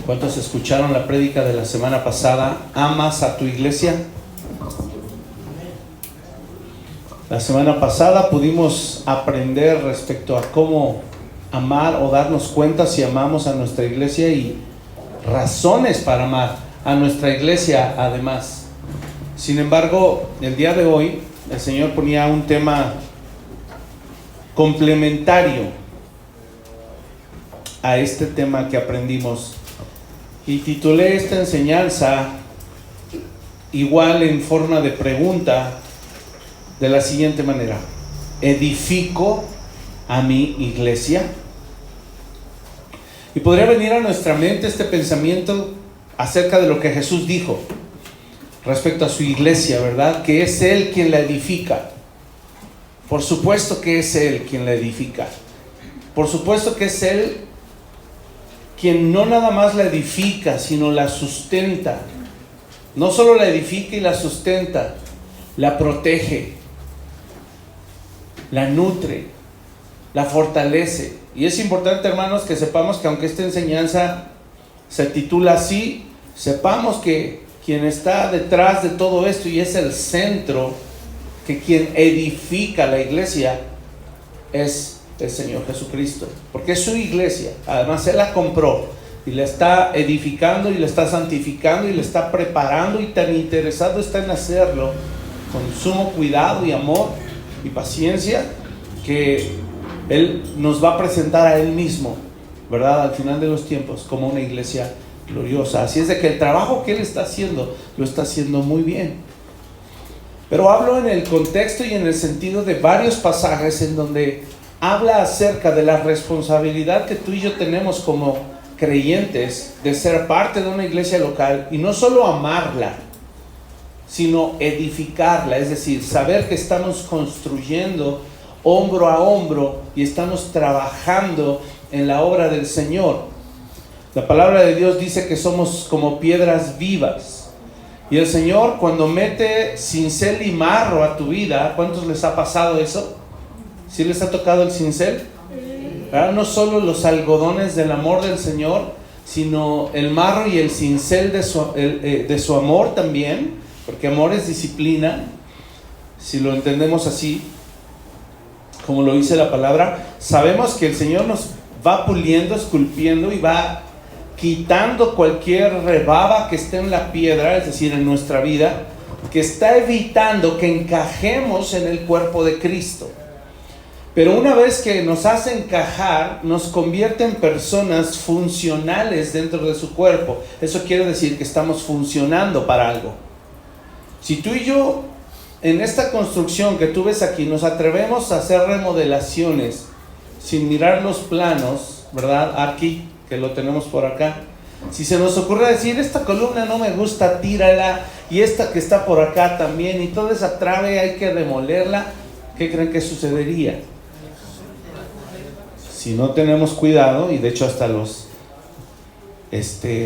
¿Cuántos escucharon la prédica de la semana pasada? ¿Amas a tu iglesia? La semana pasada pudimos aprender respecto a cómo amar o darnos cuenta si amamos a nuestra iglesia y razones para amar a nuestra iglesia además. Sin embargo, el día de hoy el Señor ponía un tema complementario a este tema que aprendimos y titulé esta enseñanza igual en forma de pregunta de la siguiente manera: ¿edifico a mi iglesia? Y podría venir a nuestra mente este pensamiento acerca de lo que Jesús dijo respecto a su iglesia, ¿verdad? Que es Él quien la edifica. Por supuesto que es Él quien la edifica. Por supuesto que es Él quien no nada más la edifica, sino la sustenta. No solo la edifica y la sustenta, la protege, la nutre, la fortalece. Y es importante, hermanos, que sepamos que aunque esta enseñanza se titula así, sepamos que quien está detrás de todo esto y es el centro, que quien edifica la iglesia es el Señor Jesucristo, porque es su iglesia. Además Él la compró y la está edificando y la está santificando y la está preparando, y tan interesado está en hacerlo con sumo cuidado y amor y paciencia, que Él nos va a presentar a Él mismo, ¿verdad?, al final de los tiempos como una iglesia gloriosa. Así es de que el trabajo que Él está haciendo, lo está haciendo muy bien. Pero hablo en el contexto y en el sentido de varios pasajes en donde habla acerca de la responsabilidad que tú y yo tenemos como creyentes de ser parte de una iglesia local y no solo amarla, sino edificarla, es decir, saber que estamos construyendo hombro a hombro y estamos trabajando en la obra del Señor. La palabra de Dios dice que somos como piedras vivas. Y el Señor, cuando mete cincel y marro a tu vida, ¿cuántos les ha pasado eso? ¿Sí les ha tocado el cincel? ¿Verdad? No solo los algodones del amor del Señor, sino el marro y el cincel de su amor también, porque amor es disciplina, si lo entendemos así, como lo dice la palabra. Sabemos que el Señor nos va puliendo, esculpiendo y va quitando cualquier rebaba que esté en la piedra, es decir, en nuestra vida, que está evitando que encajemos en el cuerpo de Cristo. Pero una vez que nos hace encajar, nos convierte en personas funcionales dentro de su cuerpo. Eso quiere decir que estamos funcionando para algo. Si tú y yo, en esta construcción que tú ves aquí, nos atrevemos a hacer remodelaciones sin mirar los planos, ¿verdad? Aquí, que lo tenemos por acá. Si se nos ocurre decir, esta columna no me gusta, tírala, y esta que está por acá también, y toda esa trave hay que demolerla, ¿qué creen que sucedería? Si no tenemos cuidado, y de hecho hasta los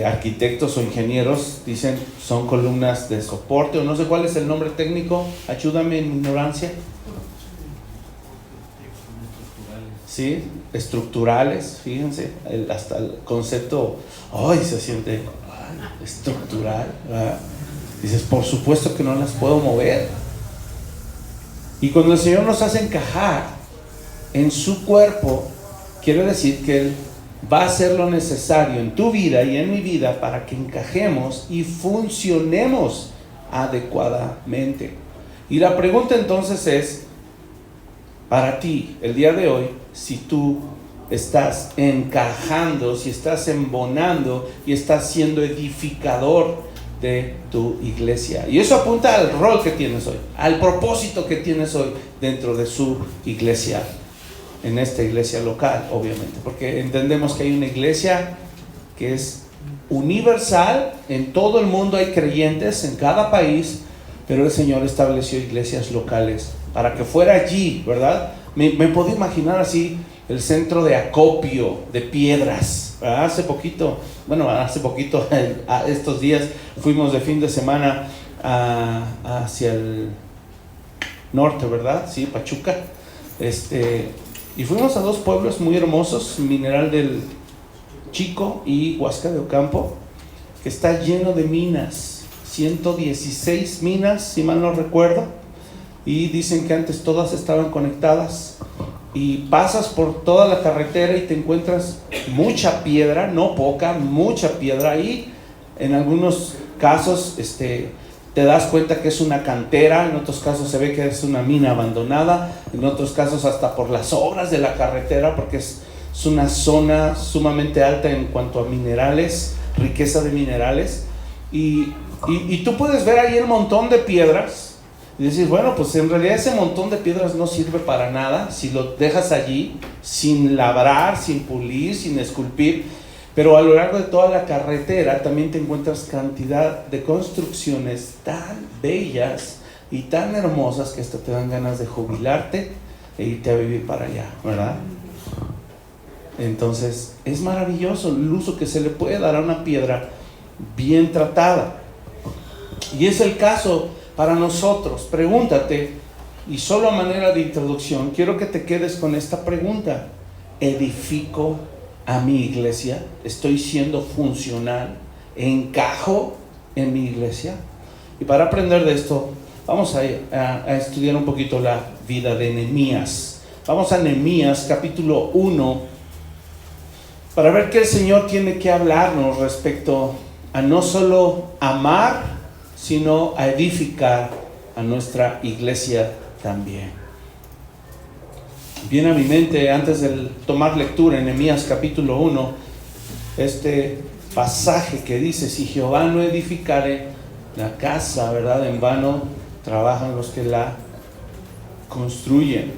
arquitectos o ingenieros dicen son columnas de soporte, o no sé cuál es el nombre técnico, ayúdame en mi ignorancia. ¿Sí? Estructurales, fíjense, hasta el concepto, ¡ay!, se siente estructural, ¿verdad? Dices, por supuesto que no las puedo mover. Y cuando el Señor nos hace encajar en su cuerpo, quiere decir que Él va a hacer lo necesario en tu vida y en mi vida para que encajemos y funcionemos adecuadamente. Y la pregunta entonces es, para ti, el día de hoy, si tú estás encajando, si estás embonando y estás siendo edificador de tu iglesia. Y eso apunta al rol que tienes hoy, al propósito que tienes hoy dentro de su iglesia, en esta iglesia local, obviamente, porque entendemos que hay una iglesia que es universal, en todo el mundo hay creyentes, en cada país, pero el Señor estableció iglesias locales para que fuera allí, ¿verdad? Me puedo imaginar así el centro de acopio de piedras, ¿verdad? Hace poquito, estos días fuimos de fin de semana hacia el norte, ¿verdad? Sí, Pachuca. Y fuimos a dos pueblos muy hermosos, Mineral del Chico y Huasca de Ocampo, que está lleno de minas, 116 minas, si mal no recuerdo, y dicen que antes todas estaban conectadas, y pasas por toda la carretera y te encuentras mucha piedra, no poca, mucha piedra ahí. En algunos casos te das cuenta que es una cantera, en otros casos se ve que es una mina abandonada, en otros casos hasta por las obras de la carretera, porque es una zona sumamente alta en cuanto a minerales, riqueza de minerales, y tú puedes ver ahí el montón de piedras y decir, bueno, pues en realidad ese montón de piedras no sirve para nada si lo dejas allí sin labrar, sin pulir, sin esculpir. Pero a lo largo de toda la carretera también te encuentras cantidad de construcciones tan bellas y tan hermosas que hasta te dan ganas de jubilarte e irte a vivir para allá, ¿verdad? Entonces es maravilloso el uso que se le puede dar a una piedra bien tratada. Y es el caso para nosotros. Pregúntate, y solo a manera de introducción, quiero que te quedes con esta pregunta: ¿edifico a mi iglesia? ¿Estoy siendo funcional? ¿Encajo en mi iglesia? Y para aprender de esto, vamos a estudiar un poquito la vida de Nehemías. Vamos a Nehemías capítulo 1 para ver qué el Señor tiene que hablarnos respecto a no solo amar, sino a edificar a nuestra iglesia también. Viene a mi mente, antes de tomar lectura en Nehemías capítulo 1, este pasaje que dice: si Jehová no edificare la casa, ¿verdad?, en vano trabajan los que la construyen.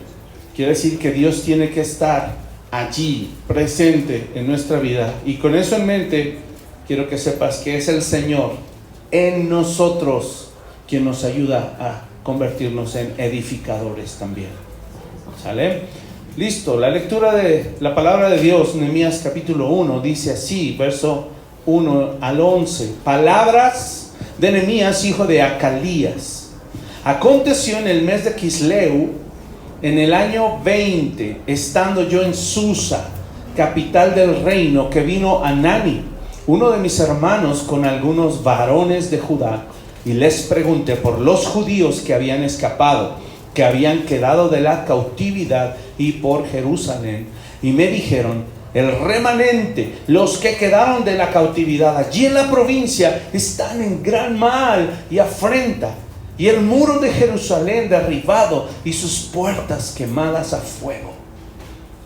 Quiere decir que Dios tiene que estar allí, presente en nuestra vida. Y con eso en mente, quiero que sepas que es el Señor en nosotros quien nos ayuda a convertirnos en edificadores también. ¿Sale? Listo, la lectura de la palabra de Dios, Nehemías capítulo 1, dice así, verso 1 al 11. Palabras de Nehemías, hijo de Acalías. Aconteció en el mes de Quisleu, en el año 20, estando yo en Susa, capital del reino, que vino Anani, uno de mis hermanos, con algunos varones de Judá, y les pregunté por los judíos que habían escapado, que habían quedado de la cautividad, y por Jerusalén. Y me dijeron: el remanente, los que quedaron de la cautividad allí en la provincia, están en gran mal y afrenta, y el muro de Jerusalén derribado y sus puertas quemadas a fuego.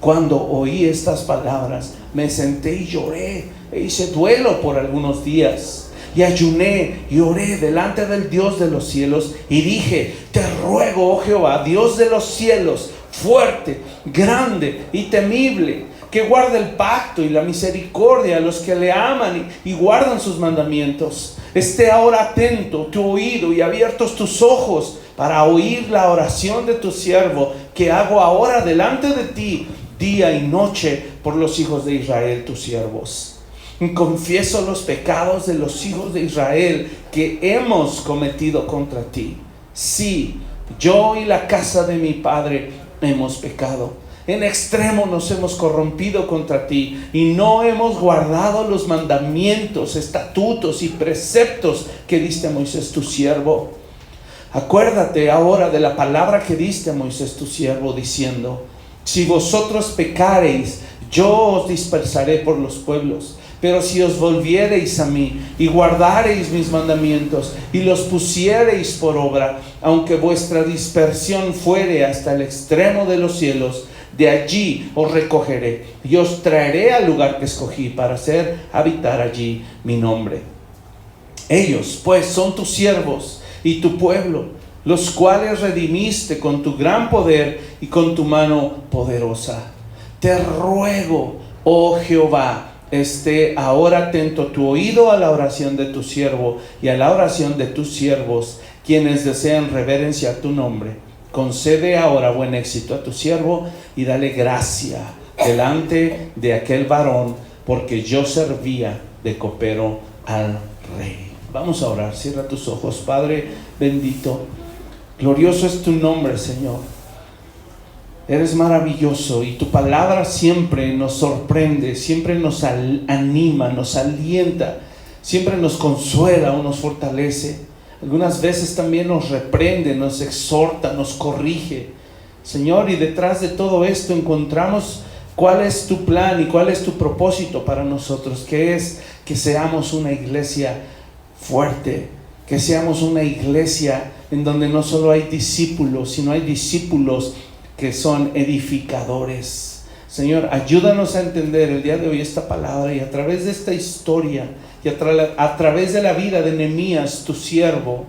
Cuando oí estas palabras, me senté y lloré, e hice duelo por algunos días. Y ayuné y oré delante del Dios de los cielos, y dije: te ruego, oh Jehová, Dios de los cielos, fuerte, grande y temible, que guarde el pacto y la misericordia a los que le aman y guardan sus mandamientos. Esté ahora atento tu oído y abiertos tus ojos para oír la oración de tu siervo, que hago ahora delante de ti día y noche por los hijos de Israel, tus siervos. Confieso los pecados de los hijos de Israel que hemos cometido contra ti. Sí, yo y la casa de mi padre hemos pecado. En extremo nos hemos corrompido contra ti, y no hemos guardado los mandamientos, estatutos y preceptos que diste a Moisés tu siervo. Acuérdate ahora de la palabra que diste a Moisés tu siervo, diciendo: si vosotros pecareis, yo os dispersaré por los pueblos. Pero si os volviereis a mí y guardareis mis mandamientos y los pusiereis por obra, aunque vuestra dispersión fuere hasta el extremo de los cielos, de allí os recogeré y os traeré al lugar que escogí para hacer habitar allí mi nombre. Ellos pues son tus siervos y tu pueblo, los cuales redimiste con tu gran poder y con tu mano poderosa. Te ruego, oh Jehová, esté ahora atento tu oído a la oración de tu siervo y a la oración de tus siervos, quienes desean reverencia a tu nombre. Concede ahora buen éxito a tu siervo y dale gracia delante de aquel varón, porque yo servía de copero al rey. Vamos a orar. Cierra tus ojos. Padre bendito, glorioso es tu nombre, Señor. Eres maravilloso y tu palabra siempre nos sorprende, siempre nos anima, nos alienta, siempre nos consuela o nos fortalece. Algunas veces también nos reprende, nos exhorta, nos corrige. Señor, y detrás de todo esto encontramos cuál es tu plan y cuál es tu propósito para nosotros, que es que seamos una iglesia fuerte, que seamos una iglesia en donde no solo hay discípulos, sino hay discípulos que son edificadores. Señor, ayúdanos a entender el día de hoy esta palabra, y a través de esta historia y a través de la vida de Nehemías, tu siervo,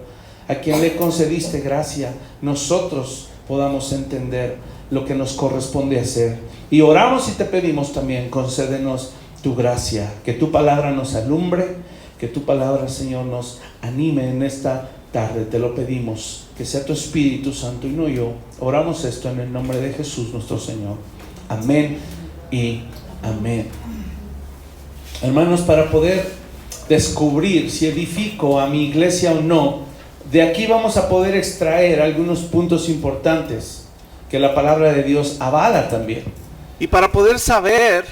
a quien le concediste gracia, nosotros podamos entender lo que nos corresponde hacer. Y oramos y te pedimos también, concédenos tu gracia, que tu palabra nos alumbre, que tu palabra, Señor, nos anime en esta tarde. Te lo pedimos, que sea tu Espíritu Santo y no yo. Oramos esto en el nombre de Jesús nuestro Señor. Amén y amén. Hermanos, para poder descubrir si edifico a mi iglesia o no, de aquí vamos a poder extraer algunos puntos importantes que la palabra de Dios avala también. Y para poder saber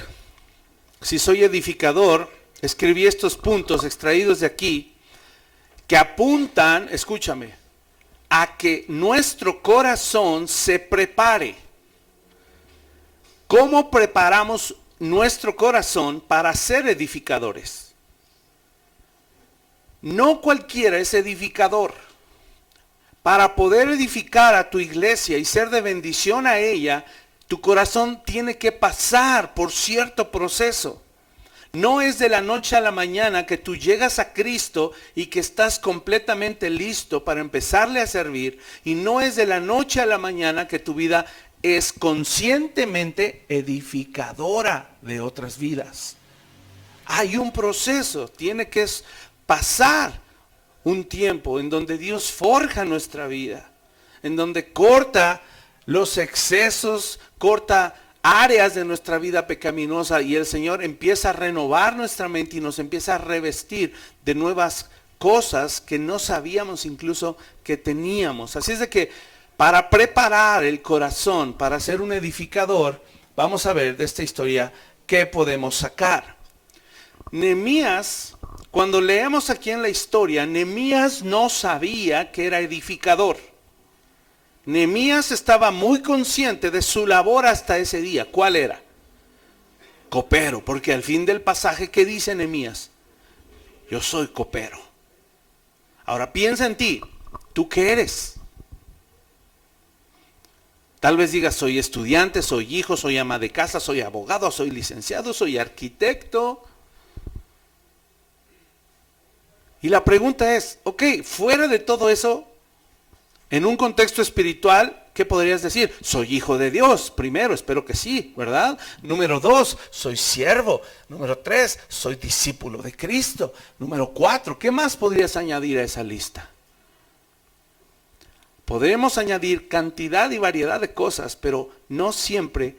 si soy edificador, escribí estos puntos extraídos de aquí que apuntan, escúchame, a que nuestro corazón se prepare. ¿Cómo preparamos nuestro corazón para ser edificadores? No cualquiera es edificador. Para poder edificar a tu iglesia y ser de bendición a ella, tu corazón tiene que pasar por cierto proceso. No es de la noche a la mañana que tú llegas a Cristo y que estás completamente listo para empezarle a servir. Y no es de la noche a la mañana que tu vida es conscientemente edificadora de otras vidas. Hay un proceso, tiene que pasar un tiempo en donde Dios forja nuestra vida, en donde corta los excesos, corta áreas de nuestra vida pecaminosa, y el Señor empieza a renovar nuestra mente y nos empieza a revestir de nuevas cosas que no sabíamos incluso que teníamos. Así es de que para preparar el corazón para ser un edificador, vamos a ver de esta historia qué podemos sacar. Nehemías, cuando leemos aquí en la historia, Nehemías no sabía que era edificador. Nehemías estaba muy consciente de su labor hasta ese día. ¿Cuál era? Copero, porque al fin del pasaje, ¿qué dice Nehemías? Yo soy copero. Ahora piensa en ti, ¿tú qué eres? Tal vez digas, soy estudiante, soy hijo, soy ama de casa, soy abogado, soy licenciado, soy arquitecto. Y la pregunta es, ok, fuera de todo eso, en un contexto espiritual, ¿qué podrías decir? Soy hijo de Dios, primero, espero que sí, ¿verdad? Número 2, soy siervo. Número 3, soy discípulo de Cristo. Número 4, ¿qué más podrías añadir a esa lista? Podemos añadir cantidad y variedad de cosas, pero no siempre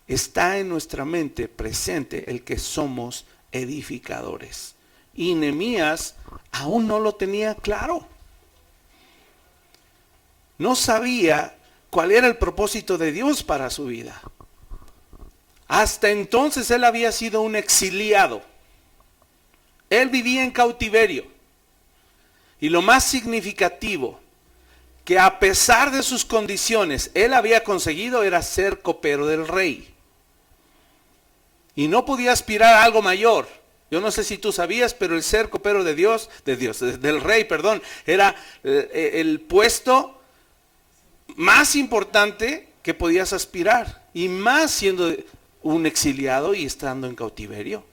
está en nuestra mente presente el que somos edificadores. Y Nehemías aún no lo tenía claro. No sabía cuál era el propósito de Dios para su vida. Hasta entonces él había sido un exiliado. Él vivía en cautiverio. Y lo más significativo, que a pesar de sus condiciones, él había conseguido era ser copero del rey. Y no podía aspirar a algo mayor. Yo no sé si tú sabías, pero el ser copero del rey, era el puesto más importante que podías aspirar, y más siendo un exiliado y estando en cautiverio.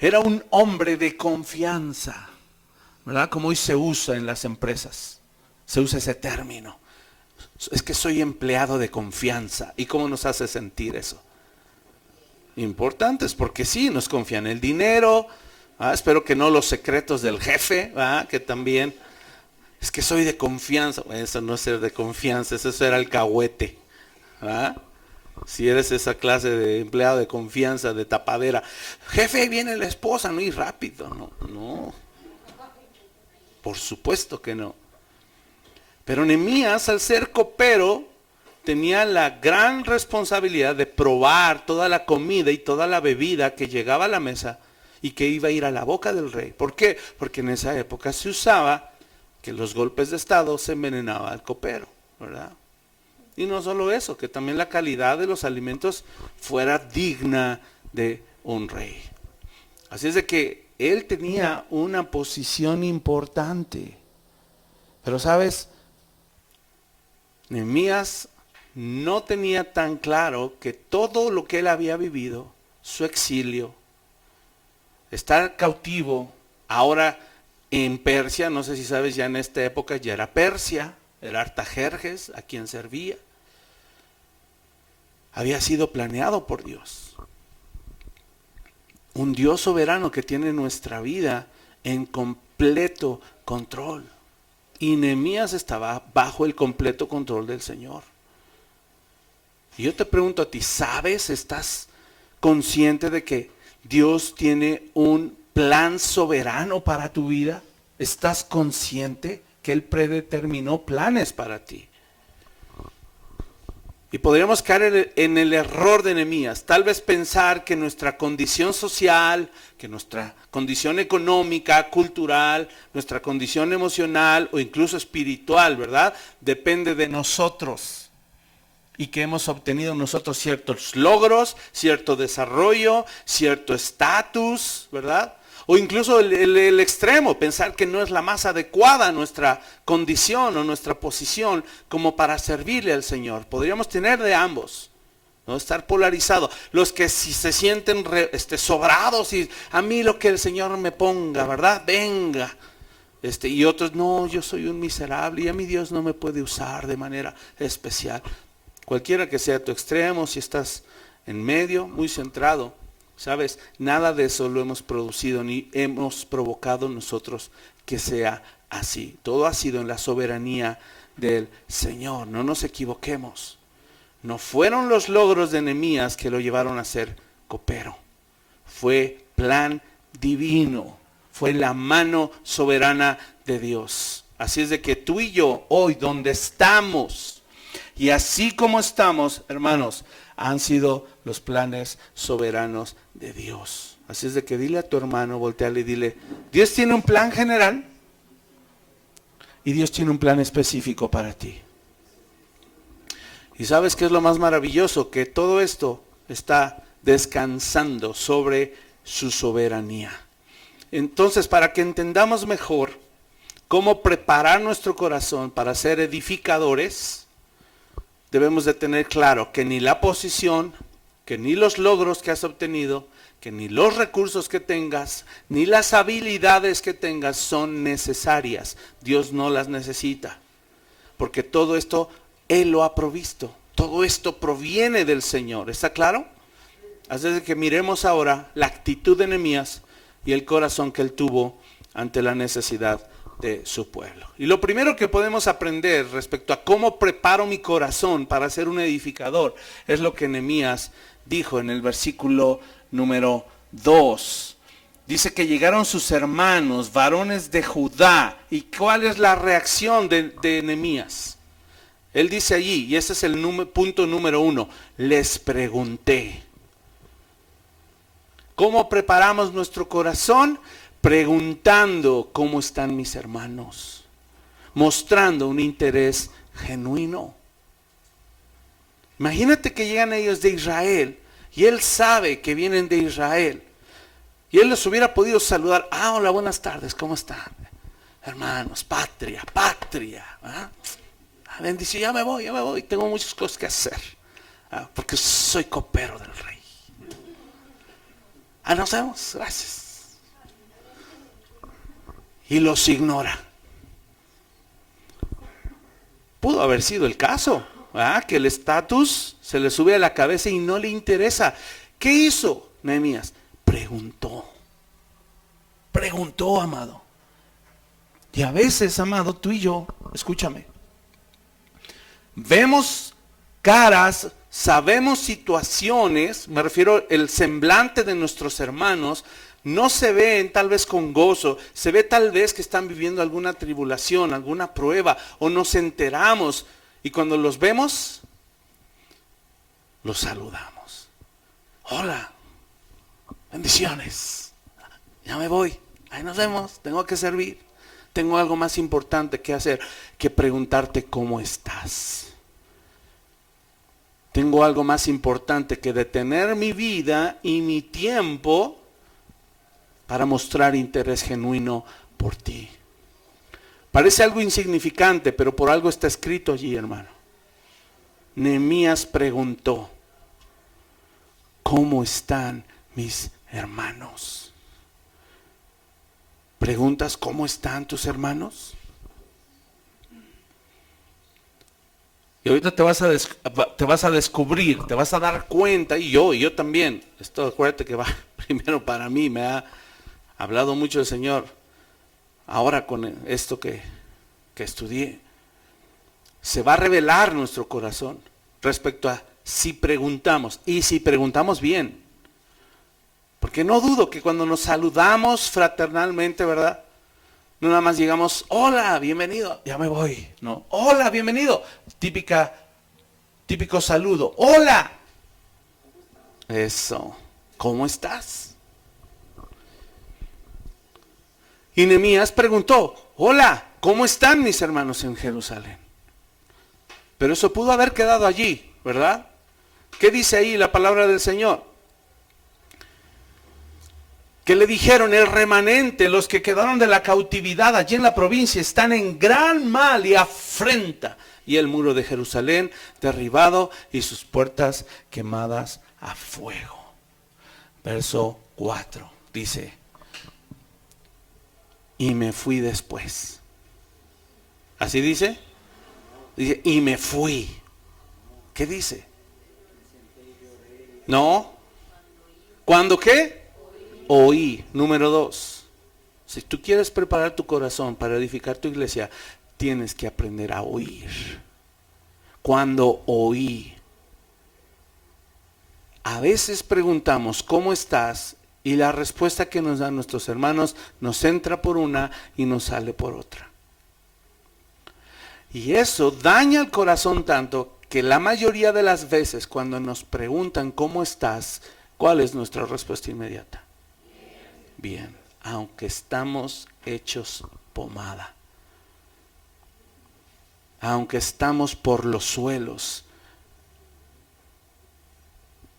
Era un hombre de confianza, ¿verdad? Como hoy se usa en las empresas, se usa ese término. Es que soy empleado de confianza. ¿Y cómo nos hace sentir eso? Importantes, porque sí, nos confían el dinero, espero que no los secretos del jefe, que también. Es que soy de confianza. Eso no es ser de confianza, eso era alcahuete. Si eres esa clase de empleado de confianza, de tapadera. Jefe, ahí viene la esposa, no, y rápido. No. Por supuesto que no. Pero Nehemías, al ser copero, tenía la gran responsabilidad de probar toda la comida y toda la bebida que llegaba a la mesa y que iba a ir a la boca del rey. ¿Por qué? Porque en esa época se usaba que los golpes de estado se envenenaba al copero, ¿verdad? Y no solo eso, que también la calidad de los alimentos fuera digna de un rey. Así es de que él tenía una posición importante. Pero sabes, Nehemías no tenía tan claro que todo lo que él había vivido, su exilio, estar cautivo, ahora en Persia, no sé si sabes, ya en esta época ya era Persia, era Artajerjes a quien servía, había sido planeado por Dios. Un Dios soberano que tiene nuestra vida en completo control. Y Nehemías estaba bajo el completo control del Señor. Y yo te pregunto a ti, ¿sabes? ¿Estás consciente de que Dios tiene un plan soberano para tu vida? ¿Estás consciente que Él predeterminó planes para ti? Y podríamos caer en el error de Nehemías, tal vez pensar que nuestra condición social, que nuestra condición económica, cultural, nuestra condición emocional o incluso espiritual, ¿verdad? Depende de nosotros. Y que hemos obtenido nosotros ciertos logros, cierto desarrollo, cierto estatus, ¿verdad? O incluso el extremo, pensar que no es la más adecuada nuestra condición o nuestra posición como para servirle al Señor. Podríamos tener de ambos, ¿no? Estar polarizado. Los que si se sienten sobrados y a mí lo que el Señor me ponga, ¿verdad? Venga. Y otros, no, yo soy un miserable y a mi Dios no me puede usar de manera especial. Cualquiera que sea tu extremo, si estás en medio, muy centrado, ¿sabes? Nada de eso lo hemos producido ni hemos provocado nosotros que sea así. Todo ha sido en la soberanía del Señor. No nos equivoquemos. No fueron los logros de Nehemías que lo llevaron a ser copero. Fue plan divino. Fue la mano soberana de Dios. Así es de que tú y yo, hoy donde estamos, y así como estamos, hermanos, han sido los planes soberanos de Dios. Así es de que dile a tu hermano, volteale y dile, Dios tiene un plan general y Dios tiene un plan específico para ti. Y ¿sabes qué es lo más maravilloso? Que todo esto está descansando sobre su soberanía. Entonces, para que entendamos mejor cómo preparar nuestro corazón para ser edificadores, debemos de tener claro que ni la posición, que ni los logros que has obtenido, que ni los recursos que tengas, ni las habilidades que tengas son necesarias. Dios no las necesita, porque todo esto Él lo ha provisto. Todo esto proviene del Señor. ¿Está claro? Así es que miremos ahora la actitud de Nehemías y el corazón que él tuvo ante la necesidad de su pueblo. Y lo primero que podemos aprender respecto a cómo preparo mi corazón para ser un edificador es lo que Nehemías dijo en el versículo número 2. Dice que llegaron sus hermanos, varones de Judá. ¿Y cuál es la reacción de Nehemías? Él dice allí, y ese es el punto número 1, les pregunté. ¿Cómo preparamos nuestro corazón? Preguntando cómo están mis hermanos, mostrando un interés genuino. Imagínate que llegan ellos de Israel y él sabe que vienen de Israel y él les hubiera podido saludar. Hola, buenas tardes, ¿cómo están? Hermanos, patria, ¿verdad? Bendición, ya me voy, tengo muchas cosas que hacer, porque soy copero del rey. Nos vemos, gracias. Y los ignora. Pudo haber sido el caso, que el estatus se le sube a la cabeza y no le interesa. ¿Qué hizo Nehemías? Preguntó, amado. Y a veces, amado, tú y yo, escúchame, vemos caras, sabemos situaciones, me refiero el semblante de nuestros hermanos, no se ven tal vez con gozo, se ve tal vez que están viviendo alguna tribulación, alguna prueba, o nos enteramos, y cuando los vemos, los saludamos. Hola, bendiciones. Ya me voy, ahí nos vemos, tengo que servir. Tengo algo más importante que hacer que preguntarte cómo estás. Tengo algo más importante que detener mi vida y mi tiempo para mostrar interés genuino por ti. Parece algo insignificante, pero por algo está escrito allí, hermano. Nehemías preguntó, ¿cómo están mis hermanos? ¿Preguntas cómo están tus hermanos? Y ahorita te vas a descubrir, te vas a dar cuenta, y yo también. Esto, acuérdate que va primero para mí, me ha hablado mucho el Señor. Ahora con esto que estudié, se va a revelar nuestro corazón respecto a si preguntamos, y si preguntamos bien. Porque no dudo que cuando nos saludamos fraternalmente, ¿verdad? No nada más llegamos, hola, bienvenido, ya me voy, ¿no? Hola, bienvenido, típico saludo, hola. Eso, ¿cómo estás? Y Nehemías preguntó, hola, ¿cómo están mis hermanos en Jerusalén? Pero eso pudo haber quedado allí, ¿verdad? ¿Qué dice ahí la palabra del Señor? Que le dijeron, el remanente, los que quedaron de la cautividad allí en la provincia, están en gran mal y afrenta. Y el muro de Jerusalén derribado y sus puertas quemadas a fuego. Verso 4 dice, y me fui después. ¿Así dice? Dice, y me fui. ¿Qué dice? No. ¿Cuándo qué? Oí. Número 2. Si tú quieres preparar tu corazón para edificar tu iglesia, tienes que aprender a oír. Cuando oí. A veces preguntamos, ¿cómo estás? Y la respuesta que nos dan nuestros hermanos nos entra por una y nos sale por otra. Y eso daña el corazón tanto que la mayoría de las veces cuando nos preguntan ¿cómo estás? ¿Cuál es nuestra respuesta inmediata? Bien, aunque estamos hechos pomada, aunque estamos por los suelos,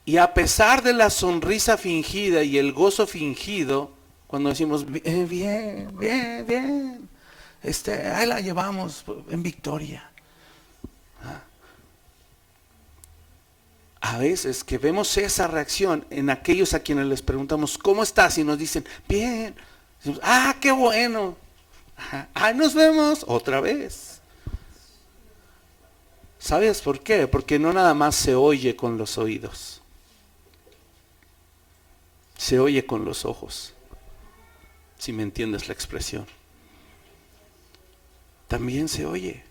y a pesar de la sonrisa fingida y el gozo fingido, cuando decimos bien, ahí la llevamos en victoria. A veces que vemos esa reacción en aquellos a quienes les preguntamos, ¿cómo estás? Y nos dicen, bien. Decimos, qué bueno. Nos vemos otra vez. ¿Sabes por qué? Porque no nada más se oye con los oídos. Se oye con los ojos. Si me entiendes la expresión. También se oye.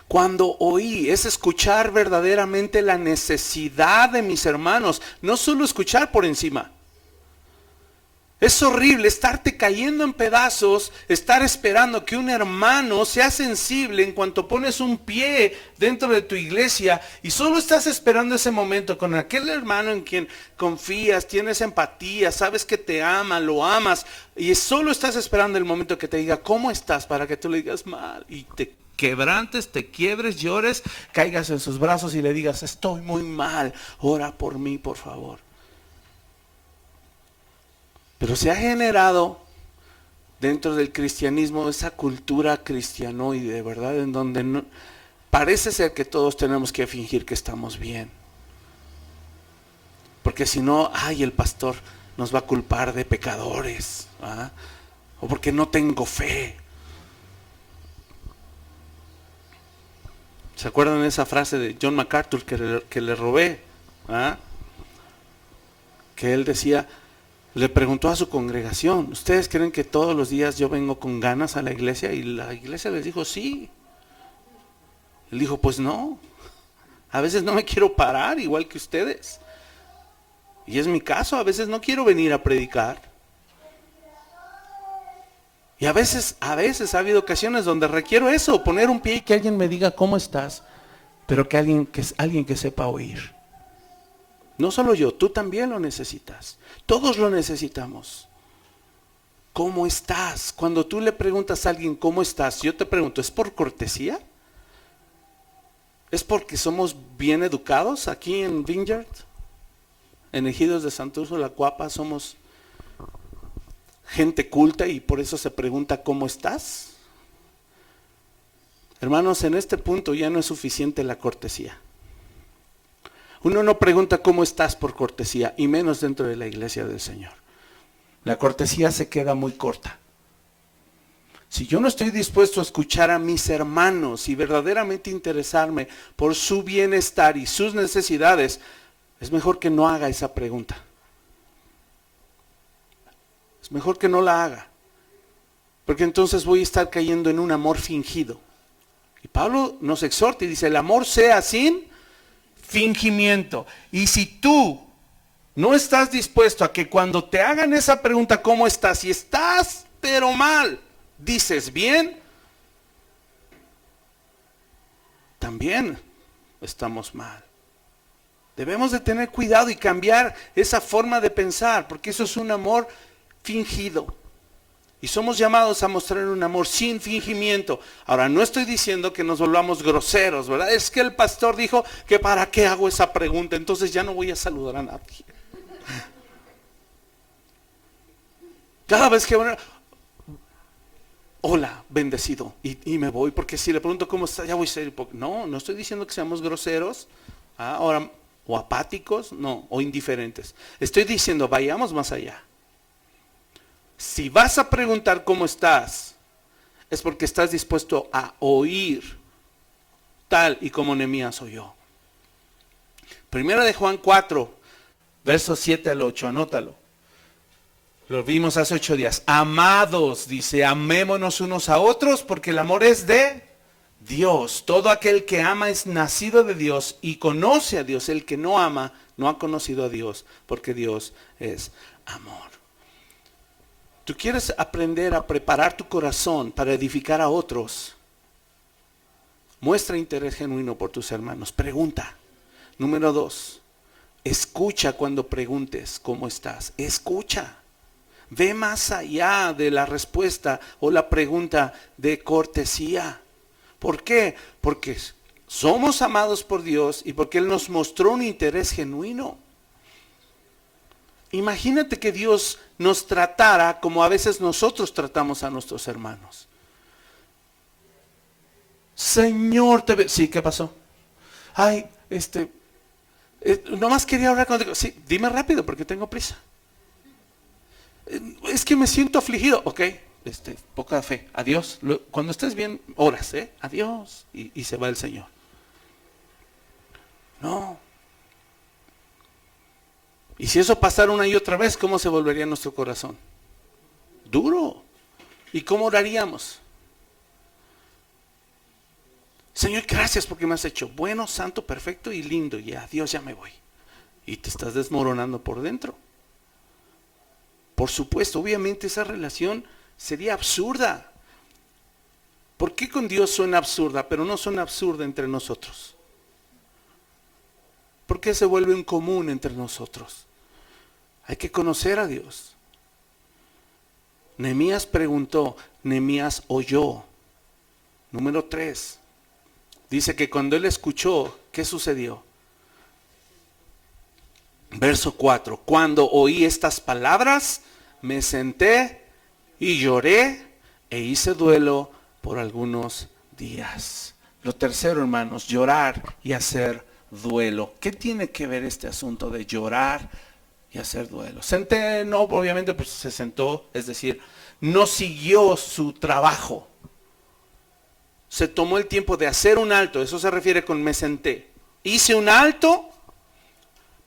Cuando oí, es escuchar verdaderamente la necesidad de mis hermanos, no solo escuchar por encima. Es horrible estarte cayendo en pedazos, estar esperando que un hermano sea sensible en cuanto pones un pie dentro de tu iglesia y solo estás esperando ese momento con aquel hermano en quien confías, tienes empatía, sabes que te ama, lo amas y solo estás esperando el momento que te diga ¿cómo estás? Para que tú le digas mal y te quebrantes, te quiebres, llores, caigas en sus brazos y le digas estoy muy mal, ora por mí por favor. Pero se ha generado dentro del cristianismo esa cultura cristianoide, ¿verdad? En donde no, parece ser que todos tenemos que fingir que estamos bien. Porque si no, el pastor nos va a culpar de pecadores, ¿verdad? O porque no tengo fe. ¿Se acuerdan de esa frase de John MacArthur que le robé? ¿Ah? Que él decía, le preguntó a su congregación, ¿ustedes creen que todos los días yo vengo con ganas a la iglesia? Y la iglesia les dijo, sí. Él dijo, pues no. A veces no me quiero parar igual que ustedes. Y es mi caso, a veces no quiero venir a predicar. Y a veces ha habido ocasiones donde requiero eso, poner un pie y que alguien me diga cómo estás, pero que alguien que sepa oír. No solo yo, tú también lo necesitas. Todos lo necesitamos. ¿Cómo estás? Cuando tú le preguntas a alguien ¿cómo estás? Yo te pregunto, ¿es por cortesía? ¿Es porque somos bien educados aquí en Vineyard? En Ejidos de Santurce, La Cuapa, somos gente culta y por eso se pregunta ¿cómo estás? Hermanos, en este punto ya no es suficiente la cortesía. Uno no pregunta ¿cómo estás? Por cortesía, y menos dentro de la iglesia del Señor. La cortesía se queda muy corta. Si yo no estoy dispuesto a escuchar a mis hermanos y verdaderamente interesarme por su bienestar y sus necesidades, es mejor que no haga esa pregunta. Es mejor que no la haga. Porque entonces voy a estar cayendo en un amor fingido. Y Pablo nos exhorta y dice, el amor sea sin fingimiento. Y si tú no estás dispuesto a que cuando te hagan esa pregunta, ¿cómo estás? Y estás, pero mal, dices bien, también estamos mal. Debemos de tener cuidado y cambiar esa forma de pensar, porque eso es un amor fingido. Y somos llamados a mostrar un amor sin fingimiento. Ahora, no estoy diciendo que nos volvamos groseros, ¿verdad? Es que el pastor dijo que ¿para qué hago esa pregunta? Entonces ya no voy a saludar a nadie. Cada vez que hola, bendecido, y me voy, porque si le pregunto cómo está, ya voy a ser. No estoy diciendo que seamos groseros, ahora, o apáticos, no, o indiferentes. Estoy diciendo, vayamos más allá. Si vas a preguntar cómo estás, es porque estás dispuesto a oír, tal y como Nehemías oyó. Primera de Juan 4, versos 7 al 8, anótalo. Lo vimos hace 8 días. Amados, dice, amémonos unos a otros porque el amor es de Dios. Todo aquel que ama es nacido de Dios y conoce a Dios. El que no ama no ha conocido a Dios porque Dios es amor. Tú quieres aprender a preparar tu corazón para edificar a otros. Muestra interés genuino por tus hermanos. Pregunta. Número 2. Escucha cuando preguntes cómo estás. Escucha. Ve más allá de la respuesta o la pregunta de cortesía. ¿Por qué? Porque somos amados por Dios y porque Él nos mostró un interés genuino. Imagínate que Dios nos tratara como a veces nosotros tratamos a nuestros hermanos. Señor, sí, ¿qué pasó? Ay, nomás quería hablar contigo. Sí, dime rápido porque tengo prisa. Es que me siento afligido. Ok, poca fe. Adiós. Cuando estés bien, oras, adiós. Y se va el Señor. No. Y si eso pasara una y otra vez, ¿cómo se volvería nuestro corazón? Duro. ¿Y cómo oraríamos? Señor, gracias porque me has hecho bueno, santo, perfecto y lindo. Y adiós, ya me voy. Y te estás desmoronando por dentro. Por supuesto, obviamente esa relación sería absurda. ¿Por qué con Dios suena absurda, pero no suena absurda entre nosotros? ¿Por qué se vuelve un común entre nosotros? Hay que conocer a Dios. Nehemías preguntó, Nehemías oyó. Número 3. Dice que cuando él escuchó, ¿qué sucedió? Verso 4. Cuando oí estas palabras, me senté y lloré e hice duelo por algunos días. Lo tercero, hermanos, llorar y hacer duelo. ¿Qué tiene que ver este asunto de llorar y hacer duelo? Senté, no, obviamente pues se sentó, es decir, no siguió su trabajo. Se tomó el tiempo de hacer un alto, eso se refiere con me senté. Hice un alto,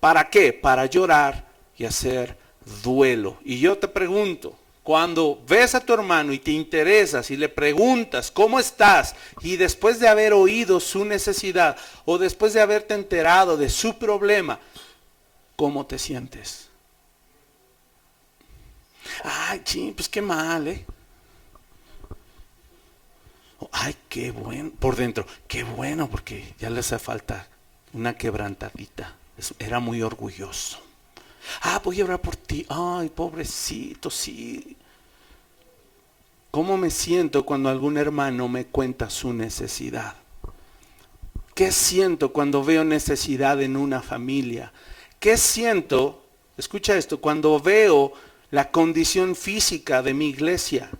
¿para qué? Para llorar y hacer duelo. Y yo te pregunto, cuando ves a tu hermano y te interesas y le preguntas cómo estás, y después de haber oído su necesidad o después de haberte enterado de su problema, ¿cómo te sientes? Ay, sí, pues qué mal, Ay, qué bueno, por dentro, qué bueno, porque ya le hace falta una quebrantadita. Era muy orgulloso. Voy a orar por ti. Ay, pobrecito, sí. ¿Cómo me siento cuando algún hermano me cuenta su necesidad? ¿Qué siento cuando veo necesidad en una familia? ¿Qué siento, escucha esto, cuando veo la condición física de mi iglesia?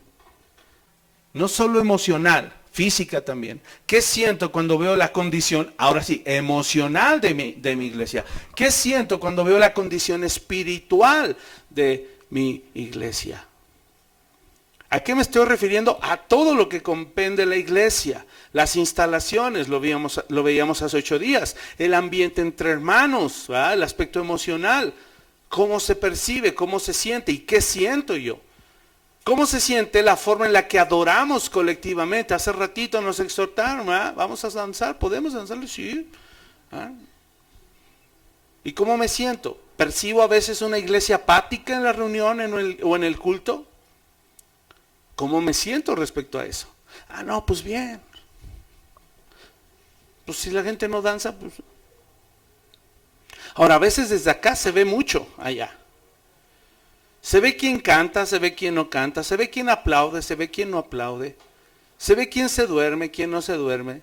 No solo emocional, física también. ¿Qué siento cuando veo la condición, ahora sí, emocional de mi iglesia? ¿Qué siento cuando veo la condición espiritual de mi iglesia? ¿A qué me estoy refiriendo? A todo lo que comprende la iglesia. Las instalaciones, lo veíamos hace 8 días. El ambiente entre hermanos, ¿verdad? El aspecto emocional. Cómo se percibe, cómo se siente y qué siento yo. ¿Cómo se siente la forma en la que adoramos colectivamente? Hace ratito nos exhortaron, ¿verdad? Vamos a danzar, ¿podemos danzar? Sí. ¿Ah? ¿Y cómo me siento? ¿Percibo a veces una iglesia apática en la reunión o en el culto? ¿Cómo me siento respecto a eso? No, pues bien. Pues si la gente no danza, pues... Ahora, a veces desde acá se ve mucho allá. Se ve quién canta, se ve quién no canta, se ve quién aplaude, se ve quién no aplaude. Se ve quién se duerme, quién no se duerme.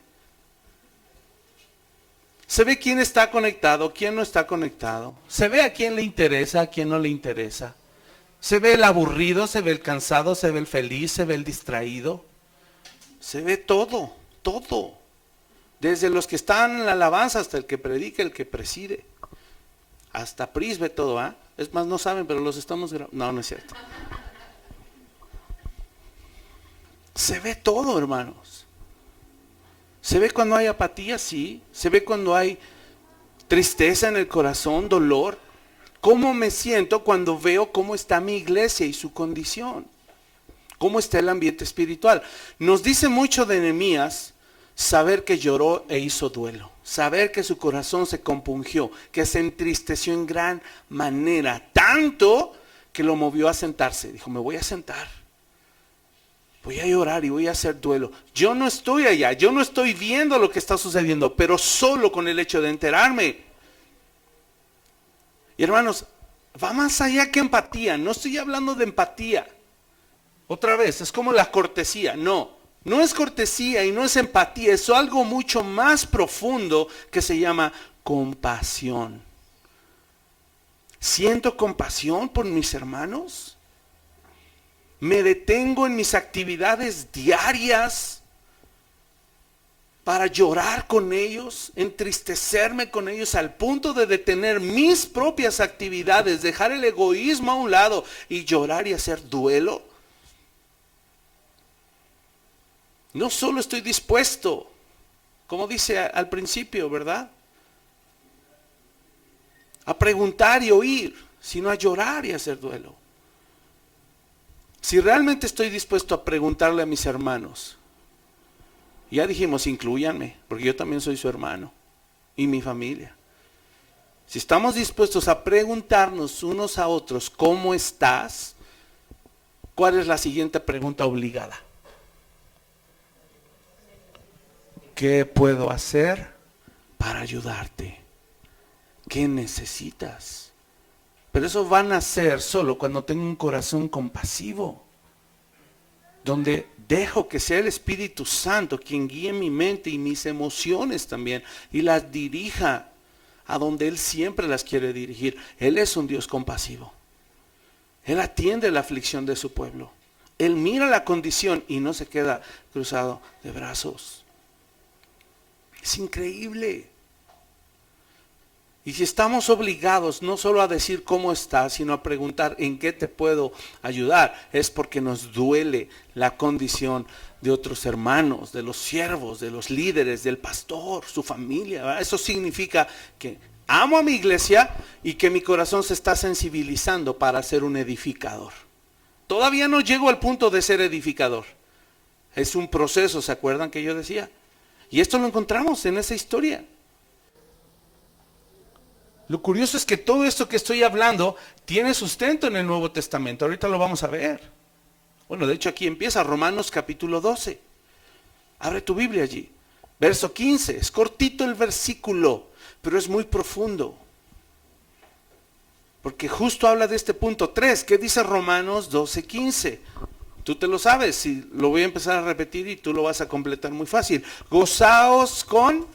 Se ve quién está conectado, quién no está conectado. Se ve a quién le interesa, a quién no le interesa. Se ve el aburrido, se ve el cansado, se ve el feliz, se ve el distraído. Se ve todo, todo. Desde los que están en la alabanza hasta el que predica, el que preside. Hasta Pris ve todo, ¿ah? Es más, no saben, pero los estamos grabando. No, no es cierto. Se ve todo, hermanos. Se ve cuando hay apatía, sí. Se ve cuando hay tristeza en el corazón, dolor. ¿Cómo me siento cuando veo cómo está mi iglesia y su condición? ¿Cómo está el ambiente espiritual? Nos dice mucho de Nehemías saber que lloró e hizo duelo. Saber que su corazón se compungió, que se entristeció en gran manera. Tanto que lo movió a sentarse. Dijo, me voy a sentar. Voy a llorar y voy a hacer duelo. Yo no estoy allá, yo no estoy viendo lo que está sucediendo, pero solo con el hecho de enterarme. Y hermanos, va más allá que empatía. No estoy hablando de empatía. Otra vez, es como la cortesía. No es cortesía y no es empatía. Es algo mucho más profundo que se llama compasión. ¿Siento compasión por mis hermanos? ¿Me detengo en mis actividades diarias para llorar con ellos, entristecerme con ellos al punto de detener mis propias actividades, dejar el egoísmo a un lado y llorar y hacer duelo? No solo estoy dispuesto, como dice al principio, ¿verdad?, a preguntar y oír, sino a llorar y hacer duelo. Si realmente estoy dispuesto a preguntarle a mis hermanos, ya dijimos, inclúyanme, porque yo también soy su hermano y mi familia. Si estamos dispuestos a preguntarnos unos a otros, ¿cómo estás? ¿Cuál es la siguiente pregunta obligada? ¿Qué puedo hacer para ayudarte? ¿Qué necesitas? Pero eso va a nacer solo cuando tengo un corazón compasivo, donde dejo que sea el Espíritu Santo quien guíe mi mente y mis emociones también y las dirija a donde Él siempre las quiere dirigir. Él es un Dios compasivo. Él atiende la aflicción de su pueblo. Él mira la condición y no se queda cruzado de brazos. Es increíble. Y si estamos obligados no solo a decir cómo estás, sino a preguntar en qué te puedo ayudar, es porque nos duele la condición de otros hermanos, de los siervos, de los líderes, del pastor, su familia, ¿verdad? Eso significa que amo a mi iglesia y que mi corazón se está sensibilizando para ser un edificador. Todavía no llego al punto de ser edificador. Es un proceso, ¿se acuerdan que yo decía? Y esto lo encontramos en esa historia. Lo curioso es que todo esto que estoy hablando tiene sustento en el Nuevo Testamento. Ahorita lo vamos a ver. Bueno, de hecho aquí empieza Romanos capítulo 12. Abre tu Biblia allí. Verso 15. Es cortito el versículo, pero es muy profundo. Porque justo habla de este punto 3. ¿Qué dice Romanos 12:15? Tú te lo sabes, y lo voy a empezar a repetir y tú lo vas a completar muy fácil. Gozaos con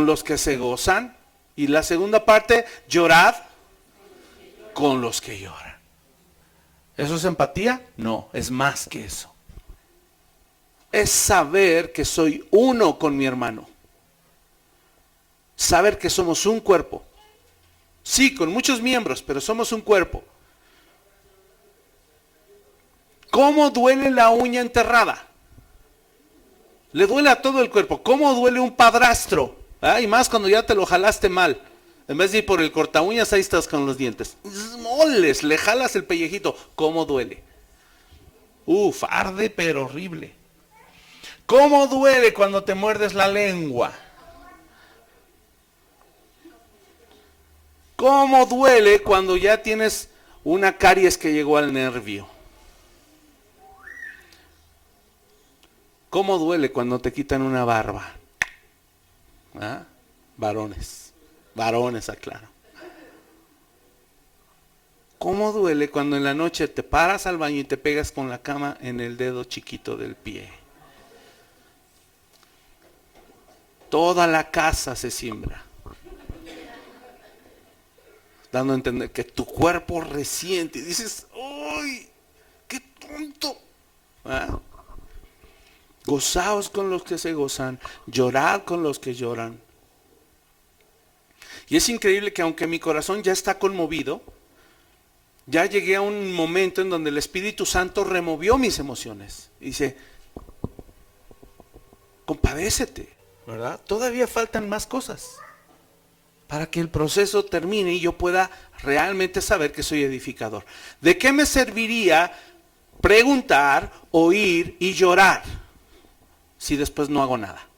los que se gozan. Y la segunda parte, llorad con los que lloran. ¿Eso es empatía? No, es más que eso. Es saber que soy uno con mi hermano. Saber que somos un cuerpo. Sí, con muchos miembros, pero somos un cuerpo. ¿Cómo duele la uña enterrada? Le duele a todo el cuerpo. ¿Cómo duele un padrastro? Y más cuando ya te lo jalaste mal. En vez de ir por el corta uñas, ahí estás con los dientes. Moles, le jalas el pellejito. ¿Cómo duele? Arde pero horrible. ¿Cómo duele cuando te muerdes la lengua? ¿Cómo duele cuando ya tienes una caries que llegó al nervio? ¿Cómo duele cuando te quitan una barba? Varones, aclaro. ¿Cómo duele cuando en la noche te paras al baño y te pegas con la cama en el dedo chiquito del pie? Toda la casa se siembra, dando a entender que tu cuerpo resiente y dices, ¡ay, qué tonto! Gozaos con los que se gozan, llorad con los que lloran. Y es increíble que aunque mi corazón ya está conmovido, ya llegué a un momento en donde el Espíritu Santo removió mis emociones. Y dice, compadécete, ¿verdad? Todavía faltan más cosas para que el proceso termine y yo pueda realmente saber que soy edificador. ¿De qué me serviría preguntar, oír y llorar si después no hago nada?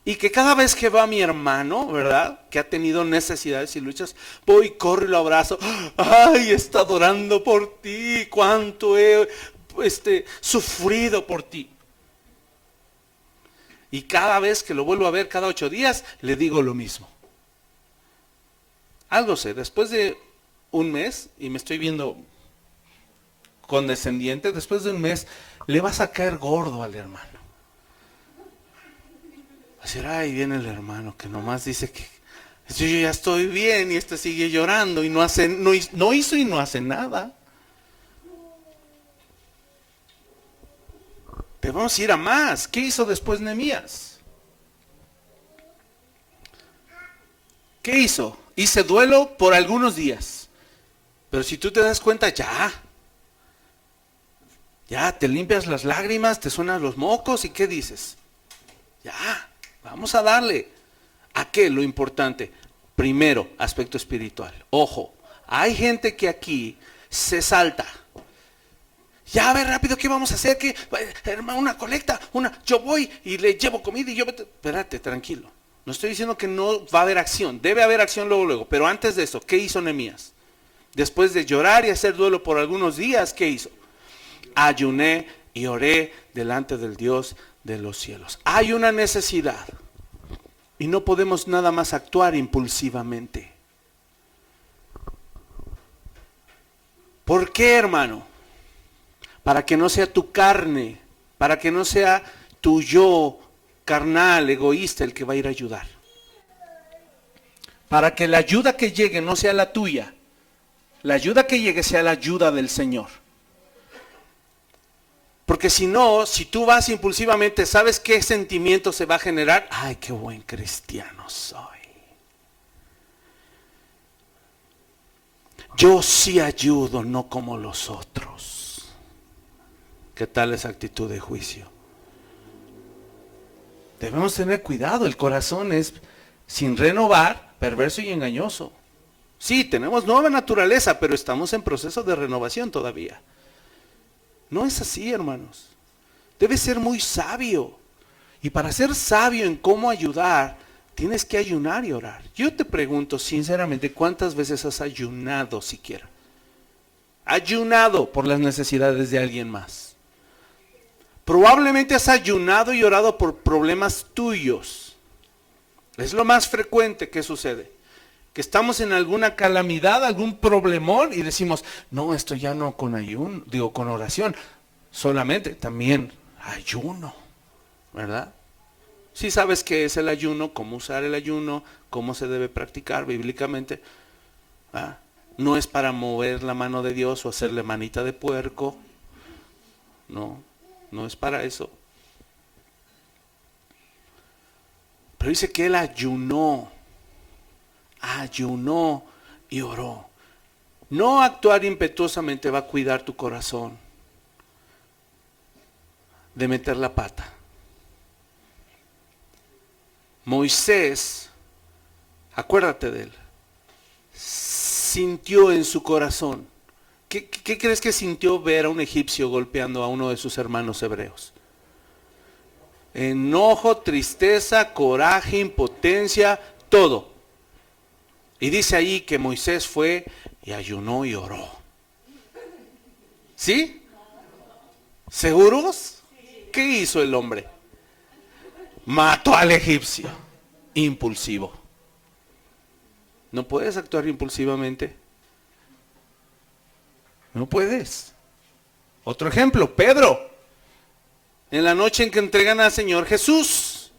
Y que cada vez que va mi hermano, ¿verdad?, que ha tenido necesidades y luchas, voy, corro y lo abrazo. ¡Ay, está orando por ti! ¡Cuánto he sufrido por ti! Y cada vez que lo vuelvo a ver, cada 8 días, le digo lo mismo. Algo sé, después de un mes, y me estoy viendo condescendiente, después de un mes, le vas a caer gordo al hermano. Así, ahí viene el hermano que nomás dice que yo ya estoy bien y este sigue llorando y no hizo y no hace nada. Pero vamos a ir a más. ¿Qué hizo después Nehemías? ¿Qué hizo? Hice duelo por algunos días. Pero si tú te das cuenta, ya te limpias las lágrimas, te suenan los mocos y ¿qué dices? Ya. Vamos a darle. ¿A qué? Lo importante. Primero, aspecto espiritual. Ojo, hay gente que aquí se salta. Ya, a ver rápido, ¿qué vamos a hacer? ¿Qué? Hermano, una colecta, yo voy y le llevo comida y yo... Espérate, tranquilo. No estoy diciendo que no va a haber acción. Debe haber acción luego. Pero antes de eso, ¿qué hizo Nehemías? Después de llorar y hacer duelo por algunos días, ¿qué hizo? Ayuné y oré delante del Dios de los cielos. Hay una necesidad y no podemos nada más actuar impulsivamente. ¿Por qué, hermano? Para que no sea tu carne, para que no sea tu yo carnal, egoísta el que va a ir a ayudar. Para que la ayuda que llegue no sea la tuya, la ayuda que llegue sea la ayuda del Señor. Porque si no, si tú vas impulsivamente, ¿sabes qué sentimiento se va a generar? ¡Ay, qué buen cristiano soy! Yo sí ayudo, no como los otros. ¿Qué tal esa actitud de juicio? Debemos tener cuidado, el corazón es, sin renovar, perverso y engañoso. Sí, tenemos nueva naturaleza, pero estamos en proceso de renovación todavía. No es así, hermanos. Debes ser muy sabio. Y para ser sabio en cómo ayudar, tienes que ayunar y orar. Yo te pregunto sinceramente, ¿cuántas veces has ayunado siquiera? Ayunado por las necesidades de alguien más. Probablemente has ayunado y orado por problemas tuyos. Es lo más frecuente que sucede. Que estamos en alguna calamidad, algún problemón y decimos, no, esto ya no con ayuno, digo con oración, solamente también ayuno, ¿verdad? Si sabes qué es el ayuno, cómo usar el ayuno, cómo se debe practicar bíblicamente, ¿verdad? No es para mover la mano de Dios o hacerle manita de puerco, no, no es para eso. Pero dice que él ayunó y oró. No actuar impetuosamente va a cuidar tu corazón de meter la pata. Moisés, acuérdate de él, sintió en su corazón. ¿Qué crees que sintió ver a un egipcio golpeando a uno de sus hermanos hebreos? Enojo, tristeza, coraje, impotencia, todo. Y dice ahí que Moisés fue y ayunó y oró. ¿Sí? ¿Seguros? ¿Qué hizo el hombre? Mató al egipcio. Impulsivo. No puedes actuar impulsivamente. No puedes. Otro ejemplo, Pedro. En la noche en que entregan al Señor Jesús.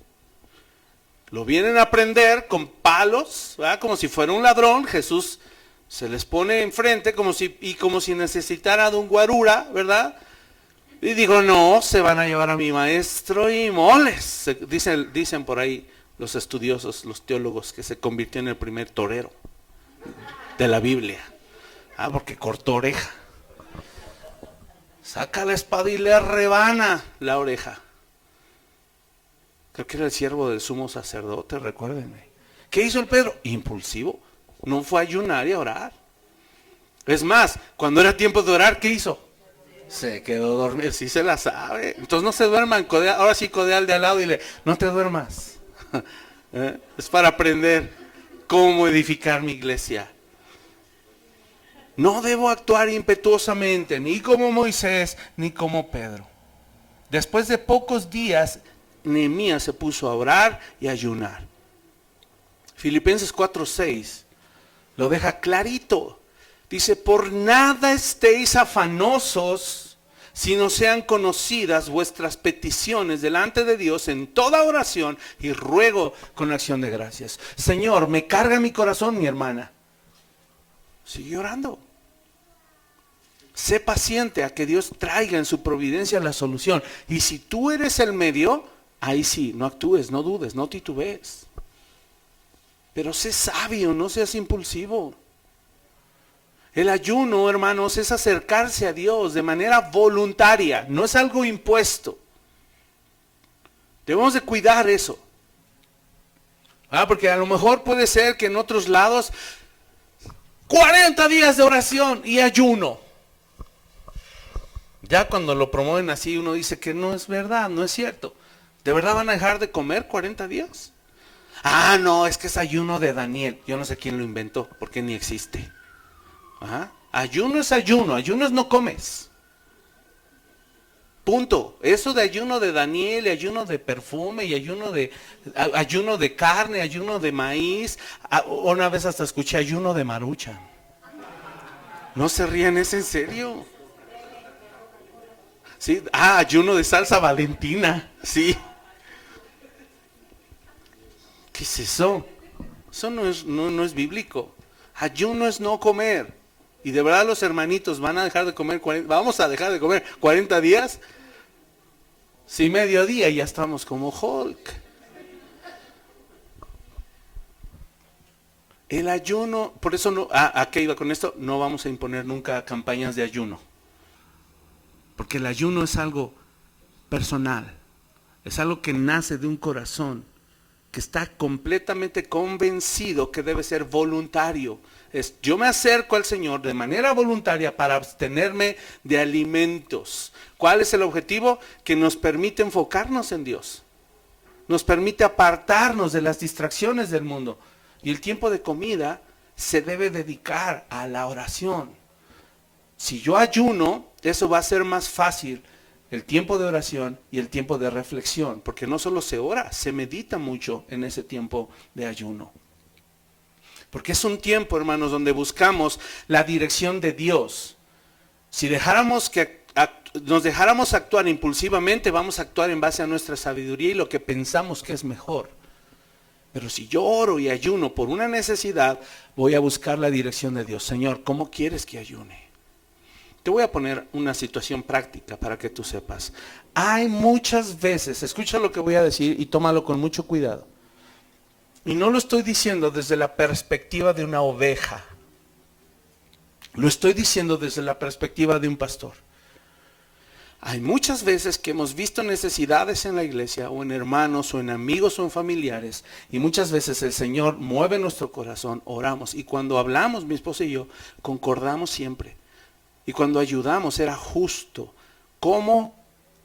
Lo vienen a prender con palos, ¿verdad? Como si fuera un ladrón. Jesús se les pone enfrente como si necesitara de un guarura, ¿verdad? Y digo, no, se van a llevar a mi maestro y moles. Dicen por ahí los estudiosos, los teólogos, que se convirtió en el primer torero de la Biblia. Porque cortó oreja. Saca la espada y le rebana la oreja. Creo que era el siervo del sumo sacerdote, recuérdenme. ¿Qué hizo el Pedro? Impulsivo. No fue a ayunar y a orar. Es más, cuando era tiempo de orar, ¿qué hizo? Se quedó dormido. Sí se la sabe. Entonces no se duerman. Ahora sí codea al de al lado y dile, no te duermas. Es para aprender cómo edificar mi iglesia. No debo actuar impetuosamente, ni como Moisés, ni como Pedro. Después de pocos días, Nehemías se puso a orar y a ayunar. Filipenses 4:6 lo deja clarito. Dice, por nada estéis afanosos, sino sean conocidas vuestras peticiones delante de Dios en toda oración y ruego con acción de gracias. Señor, me carga mi corazón, mi hermana. Sigue orando. Sé paciente a que Dios traiga en su providencia la solución. Y si tú eres el medio, ahí sí, no actúes, no dudes, no titubees. Pero sé sabio, no seas impulsivo. El ayuno, hermanos, es acercarse a Dios de manera voluntaria, no es algo impuesto. Debemos de cuidar eso. Porque a lo mejor puede ser que en otros lados 40 días de oración y ayuno. Ya cuando lo promueven así, uno dice que no es verdad, no es cierto. ¿De verdad van a dejar de comer 40 días? No, es que es ayuno de Daniel. Yo no sé quién lo inventó, porque ni existe. Ayuno es no comes. Punto. Eso de ayuno de Daniel, y ayuno de perfume, y ayuno de carne, ayuno de maíz. Una vez hasta escuché ayuno de marucha. No se rían, ¿es en serio? Sí, ayuno de salsa Valentina. Sí. ¿Qué es eso? Eso no es bíblico. Ayuno es no comer. Y de verdad los hermanitos van a dejar de comer vamos a dejar de comer 40 días. Si mediodía ya estamos como Hulk. El ayuno, por eso no, ¿a qué iba con esto? No vamos a imponer nunca campañas de ayuno. Porque el ayuno es algo personal. Es algo que nace de un corazón que está completamente convencido que debe ser voluntario. Yo me acerco al Señor de manera voluntaria para abstenerme de alimentos. ¿Cuál es el objetivo? Que nos permite enfocarnos en Dios. Nos permite apartarnos de las distracciones del mundo. Y el tiempo de comida se debe dedicar a la oración. Si yo ayuno, eso va a ser más fácil el tiempo de oración y el tiempo de reflexión, porque no solo se ora, se medita mucho en ese tiempo de ayuno. Porque es un tiempo, hermanos, donde buscamos la dirección de Dios. Si nos dejáramos actuar impulsivamente, vamos a actuar en base a nuestra sabiduría y lo que pensamos que es mejor. Pero si yo oro y ayuno por una necesidad, voy a buscar la dirección de Dios. Señor, ¿cómo quieres que ayune? Te voy a poner una situación práctica para que tú sepas. Hay muchas veces, escucha lo que voy a decir y tómalo con mucho cuidado. Y no lo estoy diciendo desde la perspectiva de una oveja. Lo estoy diciendo desde la perspectiva de un pastor. Hay muchas veces que hemos visto necesidades en la iglesia, o en hermanos, o en amigos, o en familiares, y muchas veces el Señor mueve nuestro corazón, oramos, y cuando hablamos, mi esposa y yo, concordamos siempre. Y cuando ayudamos era justo, cómo,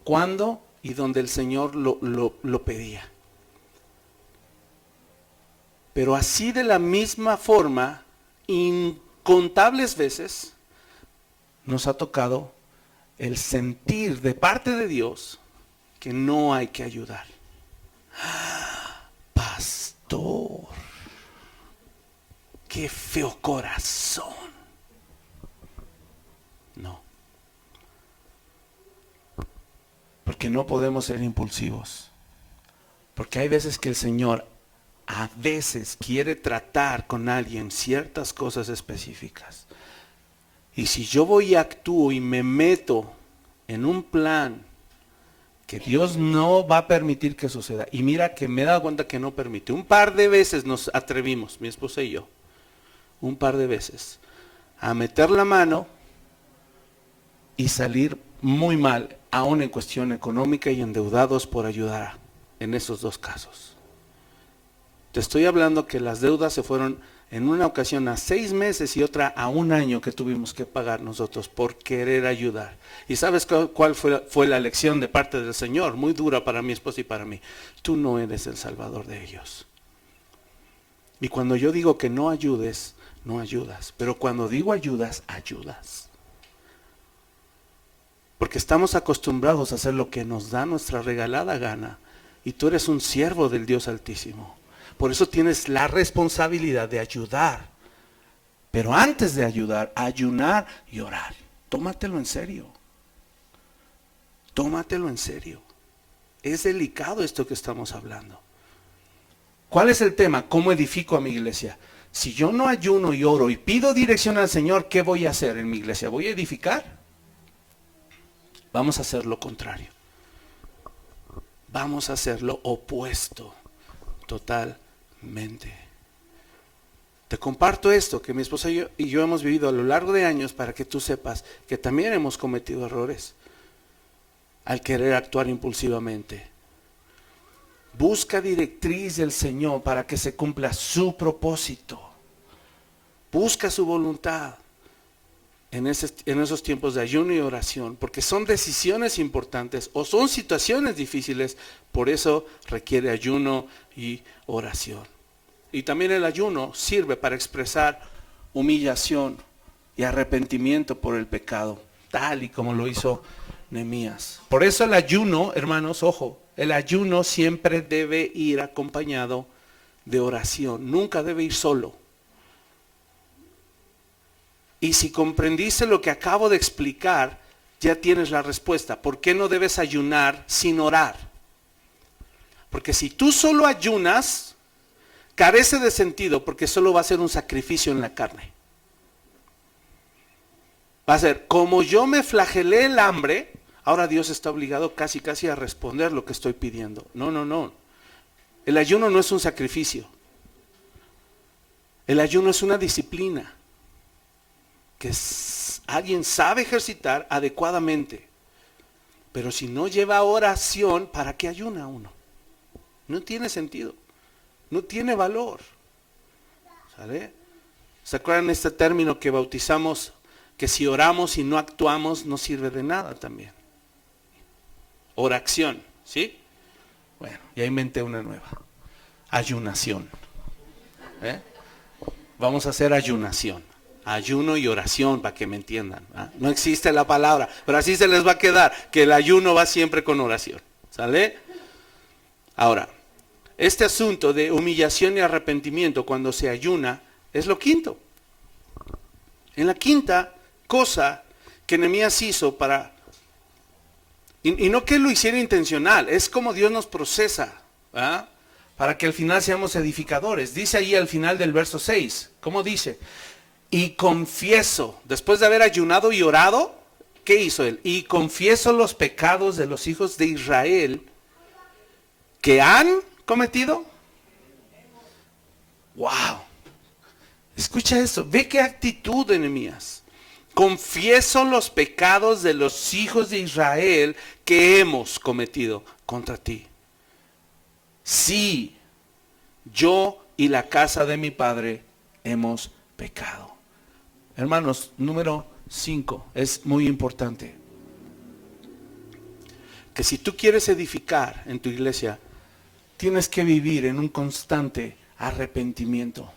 cuándo y donde el Señor lo pedía. Pero así de la misma forma, incontables veces, nos ha tocado el sentir de parte de Dios que no hay que ayudar. Pastor, qué feo corazón. No. Porque no podemos ser impulsivos. Porque hay veces que el Señor a veces quiere tratar con alguien ciertas cosas específicas. Y si yo voy y actúo y me meto en un plan que Dios no va a permitir que suceda, y mira que me he dado cuenta que no permite, un par de veces nos atrevimos, mi esposa y yo, un par de veces, a meter la mano y salir muy mal, aún en cuestión económica y endeudados por ayudar en esos dos casos. Te estoy hablando que las deudas se fueron en una ocasión a 6 meses y otra a 1 año que tuvimos que pagar nosotros por querer ayudar. ¿Y sabes cuál fue la lección de parte del Señor? Muy dura para mi esposa y para mí. Tú no eres el salvador de ellos. Y cuando yo digo que no ayudes, no ayudas. Pero cuando digo ayudas, ayudas. Porque estamos acostumbrados a hacer lo que nos da nuestra regalada gana. Y tú eres un siervo del Dios Altísimo. Por eso tienes la responsabilidad de ayudar. Pero antes de ayudar, ayunar y orar. Tómatelo en serio. Tómatelo en serio. Es delicado esto que estamos hablando. ¿Cuál es el tema? ¿Cómo edifico a mi iglesia? Si yo no ayuno y oro y pido dirección al Señor, ¿qué voy a hacer en mi iglesia? ¿Voy a edificar? Vamos a hacer lo contrario. Vamos a hacer lo opuesto. Totalmente. Te comparto esto que mi esposa y yo hemos vivido a lo largo de años para que tú sepas que también hemos cometido errores al querer actuar impulsivamente. Busca directriz del Señor para que se cumpla su propósito. Busca su voluntad en esos tiempos de ayuno y oración, porque son decisiones importantes o son situaciones difíciles, por eso requiere ayuno y oración. Y también el ayuno sirve para expresar humillación y arrepentimiento por el pecado, tal y como lo hizo Nehemías. Por eso el ayuno, hermanos, ojo, el ayuno siempre debe ir acompañado de oración, nunca debe ir solo. Y si comprendiste lo que acabo de explicar, ya tienes la respuesta. ¿Por qué no debes ayunar sin orar? Porque si tú solo ayunas, carece de sentido, porque solo va a ser un sacrificio en la carne. Va a ser, como yo me flagelé el hambre, ahora Dios está obligado casi a responder lo que estoy pidiendo. No. El ayuno no es un sacrificio. El ayuno es una disciplina que alguien sabe ejercitar adecuadamente. Pero si no lleva oración, ¿para qué ayuna uno? No tiene sentido. No tiene valor. ¿Sale? ¿Se acuerdan de este término que bautizamos? Que si oramos y no actuamos, no sirve de nada también. Oración, ¿sí? Bueno, ya inventé una nueva. Ayunación. Vamos a hacer ayunación. Ayuno y oración, para que me entiendan. ¿Ah? No existe la palabra, pero así se les va a quedar, que el ayuno va siempre con oración. ¿Sale? Ahora, este asunto de humillación y arrepentimiento cuando se ayuna es lo quinto. En la quinta cosa que Nehemías hizo para... Y no que lo hiciera intencional, es como Dios nos procesa, ¿ah? Para que al final seamos edificadores. Dice ahí al final del verso 6, ¿cómo dice? Y confieso, después de haber ayunado y orado, ¿qué hizo él? Y confieso los pecados de los hijos de Israel que han cometido. ¡Wow! Escucha esto, ve qué actitud de Nehemías. Confieso los pecados de los hijos de Israel que hemos cometido contra ti. Sí, yo y la casa de mi padre hemos pecado. Hermanos, número 5, es muy importante. Que si tú quieres edificar en tu iglesia, tienes que vivir en un constante arrepentimiento.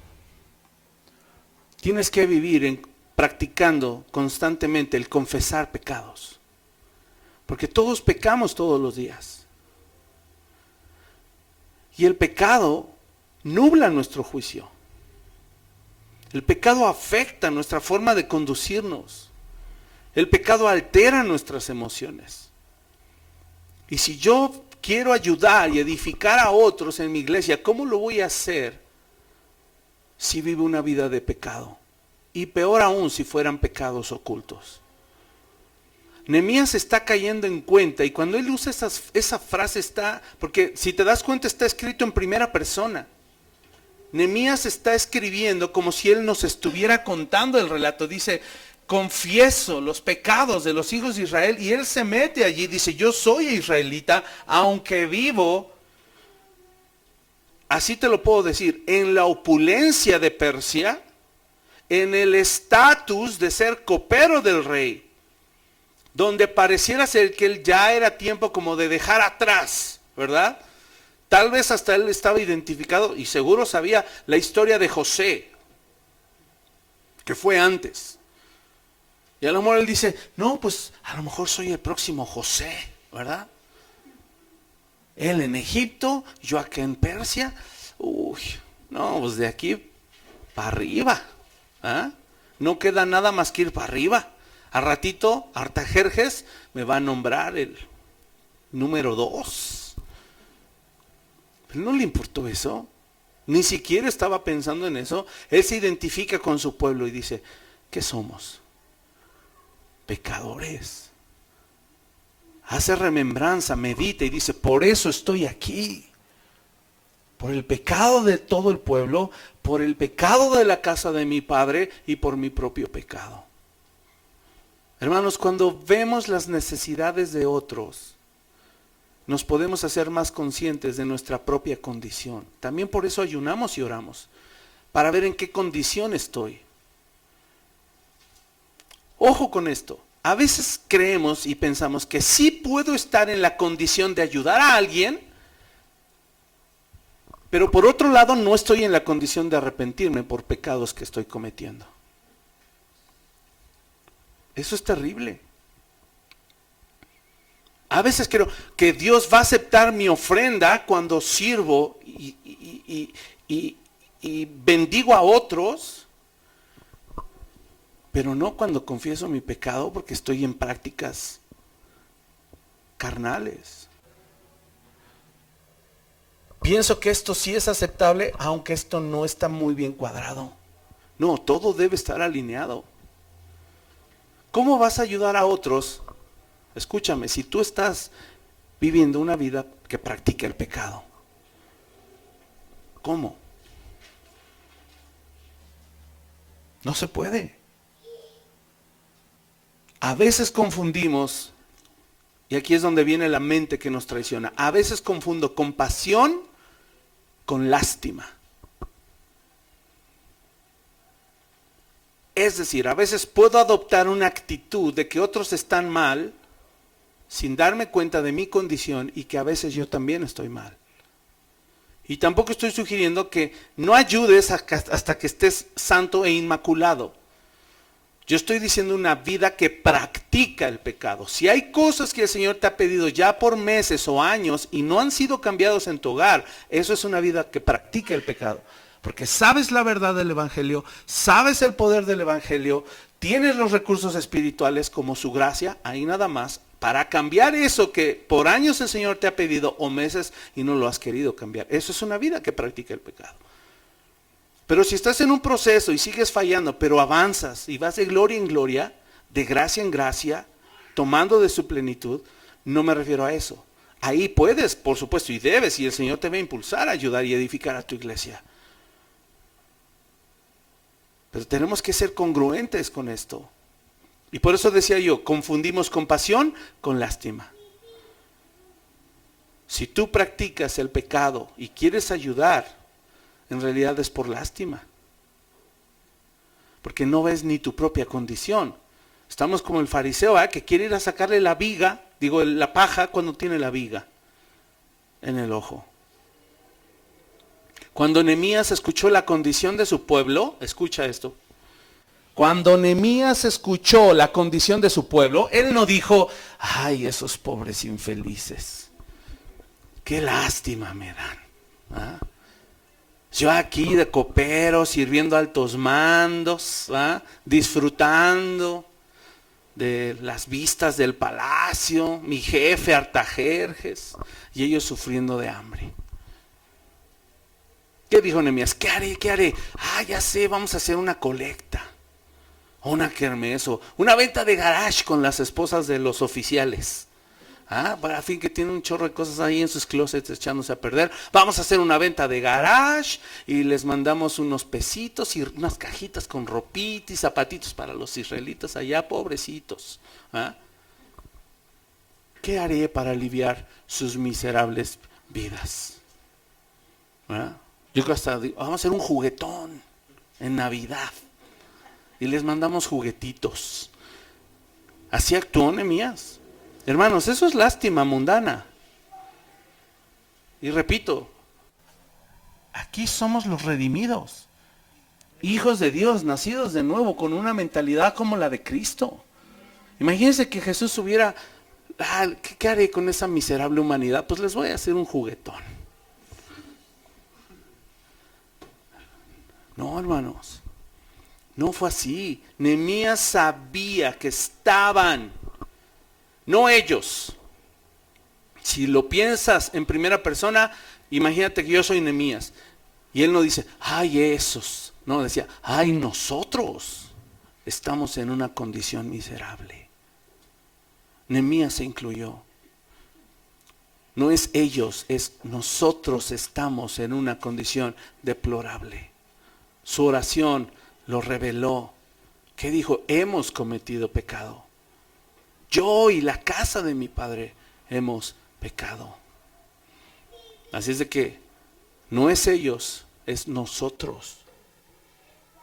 Tienes que vivir practicando constantemente el confesar pecados. Porque todos pecamos todos los días. Y el pecado nubla nuestro juicio. El pecado afecta nuestra forma de conducirnos. El pecado altera nuestras emociones. Y si yo quiero ayudar y edificar a otros en mi iglesia, ¿cómo lo voy a hacer si vivo una vida de pecado? Y peor aún si fueran pecados ocultos. Nehemías está cayendo en cuenta, y cuando él usa esa frase está, porque si te das cuenta está escrito en primera persona. Nehemías está escribiendo como si él nos estuviera contando el relato. Dice, confieso los pecados de los hijos de Israel, y él se mete allí, dice, yo soy israelita, aunque vivo, así te lo puedo decir, en la opulencia de Persia, en el estatus de ser copero del rey, donde pareciera ser que él ya era tiempo como de dejar atrás, ¿verdad? Tal vez hasta él estaba identificado y seguro sabía la historia de José, que fue antes. Y a lo mejor él dice, no, pues a lo mejor soy el próximo José, ¿verdad? Él en Egipto, yo acá en Persia. Uy, no, pues de aquí para arriba. ¿Ah? No queda nada más que ir para arriba. Al ratito, Artajerjes me va a nombrar el número 2. Pero no le importó eso. Ni siquiera estaba pensando en eso. Él se identifica con su pueblo y dice, ¿qué somos? Pecadores. Hace remembranza, medita y dice, por eso estoy aquí. Por el pecado de todo el pueblo, por el pecado de la casa de mi padre y por mi propio pecado. Hermanos, cuando vemos las necesidades de otros, nos podemos hacer más conscientes de nuestra propia condición. También por eso ayunamos y oramos, para ver en qué condición estoy. Ojo con esto, a veces creemos y pensamos que sí puedo estar en la condición de ayudar a alguien, pero por otro lado no estoy en la condición de arrepentirme por pecados que estoy cometiendo. Eso es terrible. A veces creo que Dios va a aceptar mi ofrenda cuando sirvo y bendigo a otros, pero no cuando confieso mi pecado porque estoy en prácticas carnales. Pienso que esto sí es aceptable, aunque esto no está muy bien cuadrado. No, todo debe estar alineado. ¿Cómo vas a ayudar a otros? Escúchame, si tú estás viviendo una vida que practica el pecado. ¿Cómo? No se puede. A veces confundimos, y aquí es donde viene la mente que nos traiciona. A veces confundo compasión con lástima. Es decir, a veces puedo adoptar una actitud de que otros están mal sin darme cuenta de mi condición y que a veces yo también estoy mal. Y tampoco estoy sugiriendo que no ayudes hasta que estés santo e inmaculado. Yo estoy diciendo una vida que practica el pecado. Si hay cosas que el Señor te ha pedido ya por meses o años y no han sido cambiados en tu hogar, eso es una vida que practica el pecado. Porque sabes la verdad del Evangelio, sabes el poder del Evangelio, tienes los recursos espirituales como su gracia, ahí nada más, para cambiar eso que por años el Señor te ha pedido o meses y no lo has querido cambiar. Eso es una vida que practica el pecado. Pero si estás en un proceso y sigues fallando, pero avanzas y vas de gloria en gloria, de gracia en gracia, tomando de su plenitud, no me refiero a eso. Ahí puedes, por supuesto, y debes, y el Señor te va a impulsar a ayudar y edificar a tu iglesia. Pero tenemos que ser congruentes con esto. Y por eso decía yo, confundimos compasión con lástima. Si tú practicas el pecado y quieres ayudar, en realidad es por lástima. Porque no ves ni tu propia condición. Estamos como el fariseo, que quiere ir a sacarle la viga, la paja cuando tiene la viga en el ojo. Cuando Nehemías escuchó la condición de su pueblo, escucha esto. Cuando Nehemías escuchó la condición de su pueblo, él no dijo, ay, esos pobres infelices, qué lástima me dan. Yo aquí de copero, sirviendo altos mandos, disfrutando de las vistas del palacio, mi jefe Artajerjes, y ellos sufriendo de hambre. ¿Qué dijo Nehemías? ¿Qué haré? ¿Qué haré? Ya sé, vamos a hacer una colecta, o una kermés, o una venta de garage con las esposas de los oficiales. Para fin que tienen un chorro de cosas ahí en sus closets echándose a perder. Vamos a hacer una venta de garage y les mandamos unos pesitos y unas cajitas con ropita y zapatitos para los israelitas allá, pobrecitos. ¿Qué haré para aliviar sus miserables vidas? Yo creo hasta digo, vamos a hacer un juguetón en Navidad y les mandamos juguetitos. Así actuó Nehemías. Hermanos, eso es lástima mundana. Y repito, aquí somos los redimidos, hijos de Dios, nacidos de nuevo, con una mentalidad como la de Cristo. Imagínense que Jesús hubiera, ¿qué haré con esa miserable humanidad? Pues les voy a hacer un juguetón. No, hermanos, no fue así. Nehemías sabía que estaban, no ellos. Si lo piensas en primera persona, imagínate que yo soy Nehemías. Y él no dice, ay esos. No, decía, ay nosotros estamos en una condición miserable. Nehemías se incluyó. No es ellos, es nosotros estamos en una condición deplorable. Su oración lo reveló. ¿Qué dijo? Hemos cometido pecado. Yo y la casa de mi padre hemos pecado. Así es de que no es ellos, es nosotros.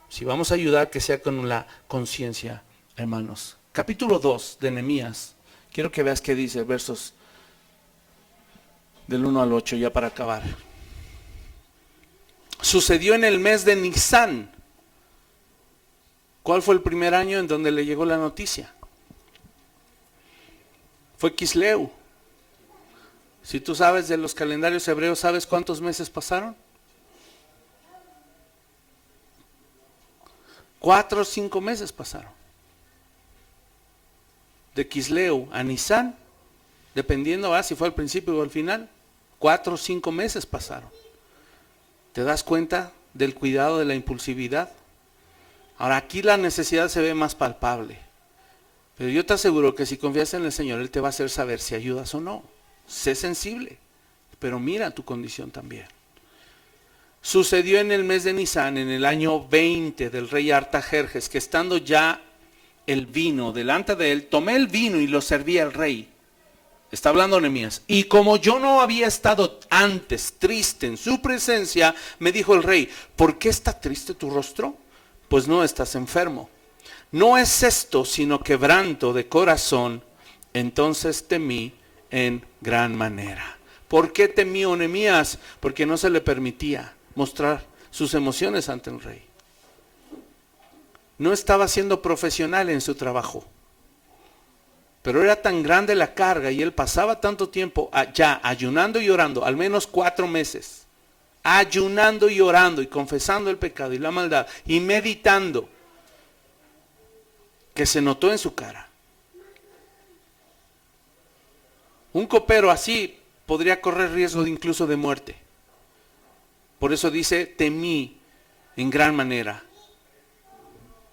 Si vamos a ayudar, que sea con la conciencia, hermanos. Capítulo 2 de Nehemías. Quiero que veas qué dice, versos del 1 al 8, ya para acabar. Sucedió en el mes de Nisán. ¿Cuál fue el primer año en donde le llegó la noticia? Fue Quisleu. Si tú sabes de los calendarios hebreos, ¿sabes cuántos meses pasaron? 4 o 5 meses pasaron. De Quisleu a Nisán, dependiendo si fue al principio o al final, 4 o 5 meses pasaron. ¿Te das cuenta del cuidado de la impulsividad? Ahora aquí la necesidad se ve más palpable. Pero yo te aseguro que si confías en el Señor, Él te va a hacer saber si ayudas o no. Sé sensible, pero mira tu condición también. Sucedió en el mes de Nisán, en el año 20 del rey Artajerjes, que estando ya el vino delante de él, tomé el vino y lo serví al rey. Está hablando Nehemías. Y como yo no había estado antes triste en su presencia, me dijo el rey, ¿por qué está triste tu rostro? Pues no estás enfermo. No es esto sino quebranto de corazón. Entonces temí en gran manera. ¿Por qué temió Nehemías? Porque no se le permitía mostrar sus emociones ante el rey. no estaba siendo profesional en su trabajo. Pero era tan grande la carga y él pasaba tanto tiempo ya ayunando y orando, al menos 4 meses. Ayunando y orando y confesando el pecado y la maldad y meditando, que se notó en su cara. Un copero así podría correr riesgo incluso de muerte. Por eso dice, temí en gran manera.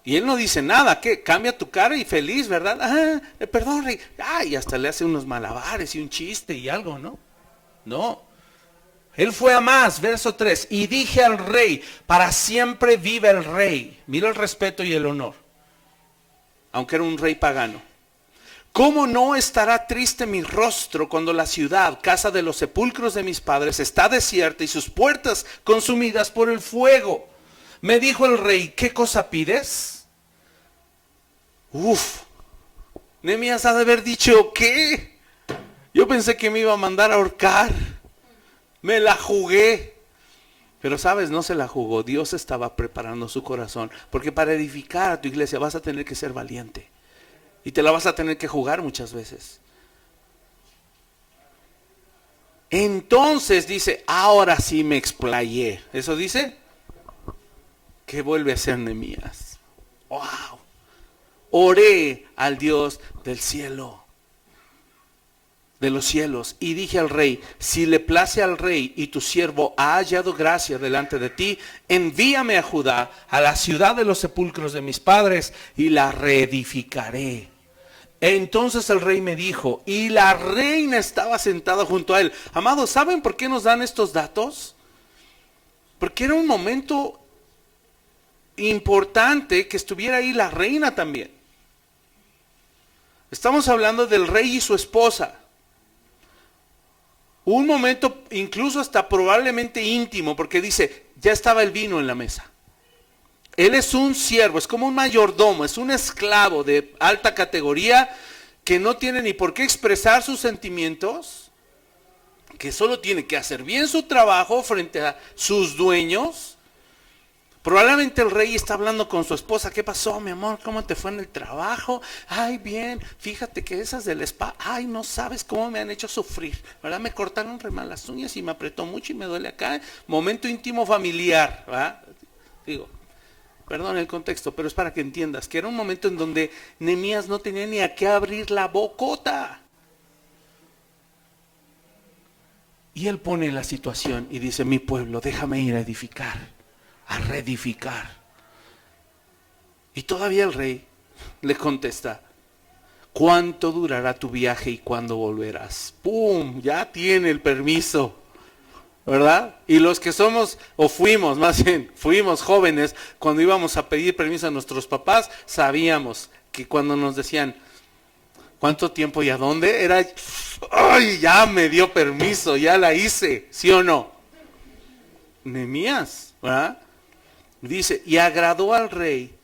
Y él no dice nada, ¿qué? Cambia tu cara y feliz, ¿verdad? Perdón, rey. Y hasta le hace unos malabares y un chiste y algo, ¿no? No. Él fue a más, verso 3. Y dije al rey, para siempre vive el rey. Mira el respeto y el honor. Aunque era un rey pagano. ¿Cómo no estará triste mi rostro cuando la ciudad, casa de los sepulcros de mis padres, está desierta y sus puertas consumidas por el fuego? Me dijo el rey, ¿qué cosa pides? Nehemías ha de haber dicho, ¿qué? Yo pensé que me iba a mandar a ahorcar. Me la jugué. Pero sabes, no se la jugó. Dios estaba preparando su corazón. Porque para edificar a tu iglesia vas a tener que ser valiente. Y te la vas a tener que jugar muchas veces. Entonces dice, ahora sí me explayé. ¿Eso dice? ¿Qué vuelve a hacer Nehemías? ¡Wow! Oré al Dios del cielo, de los cielos, y dije al rey, si le place al rey y tu siervo ha hallado gracia delante de ti, envíame a Judá, a la ciudad de los sepulcros de mis padres, y la reedificaré. Entonces el rey me dijo, y la reina estaba sentada junto a él. Amados, ¿saben por qué nos dan estos datos? Porque era un momento importante que estuviera ahí la reina también. Estamos hablando del rey y su esposa. Un momento incluso hasta probablemente íntimo, porque dice, ya estaba el vino en la mesa. Él es un siervo, es como un mayordomo, es un esclavo de alta categoría que no tiene ni por qué expresar sus sentimientos, que solo tiene que hacer bien su trabajo frente a sus dueños. Probablemente el rey está hablando con su esposa. ¿Qué pasó, mi amor? ¿Cómo te fue en el trabajo? Ay, bien. Fíjate que esas del spa, ay, no sabes cómo me han hecho sufrir, ¿verdad? Me cortaron re mal las uñas y me apretó mucho y me duele acá. Momento íntimo familiar, ¿verdad? Digo, perdón el contexto, pero es para que entiendas que era un momento en donde Nehemías no tenía ni a qué abrir la bocota. Y él pone la situación y dice, mi pueblo, déjame ir a edificar, a reedificar. Y todavía el rey le contesta, ¿cuánto durará tu viaje y cuándo volverás? ¡Pum! Ya tiene el permiso, ¿verdad? Y los que somos, o fuimos, más bien, fuimos jóvenes, cuando íbamos a pedir permiso a nuestros papás, sabíamos que cuando nos decían, ¿cuánto tiempo y a dónde? Era, ¡ay! Ya me dio permiso, ya la hice, ¿sí o no? Nehemías, ¿verdad? Dice, y agradó al rey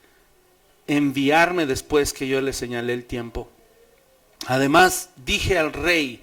enviarme después que yo le señalé el tiempo. Además, dije al rey,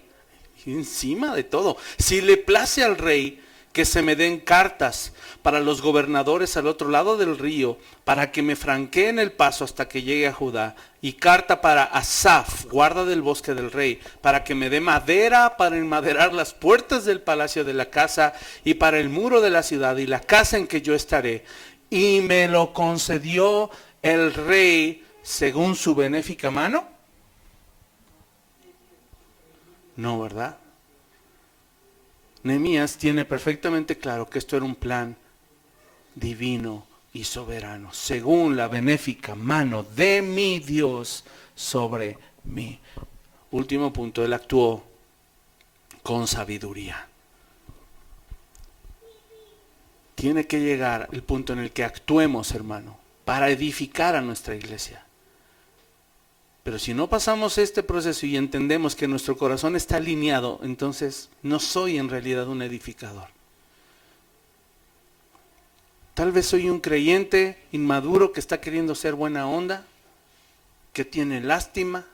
encima de todo, si le place al rey que se me den cartas para los gobernadores al otro lado del río, para que me franqueen el paso hasta que llegue a Judá, y carta para Asaf, guarda del bosque del rey, para que me dé madera para enmaderar las puertas del palacio de la casa y para el muro de la ciudad y la casa en que yo estaré. Y me lo concedió el rey según su benéfica mano. No, ¿verdad? Nehemías tiene perfectamente claro que esto era un plan divino y soberano, según la benéfica mano de mi Dios sobre mí. Último punto, él actuó con sabiduría. Tiene que llegar el punto en el que actuemos, hermano, para edificar a nuestra iglesia. Pero si no pasamos este proceso y entendemos que nuestro corazón está alineado, entonces no soy en realidad un edificador. Tal vez soy un creyente inmaduro que está queriendo ser buena onda, que tiene lástima,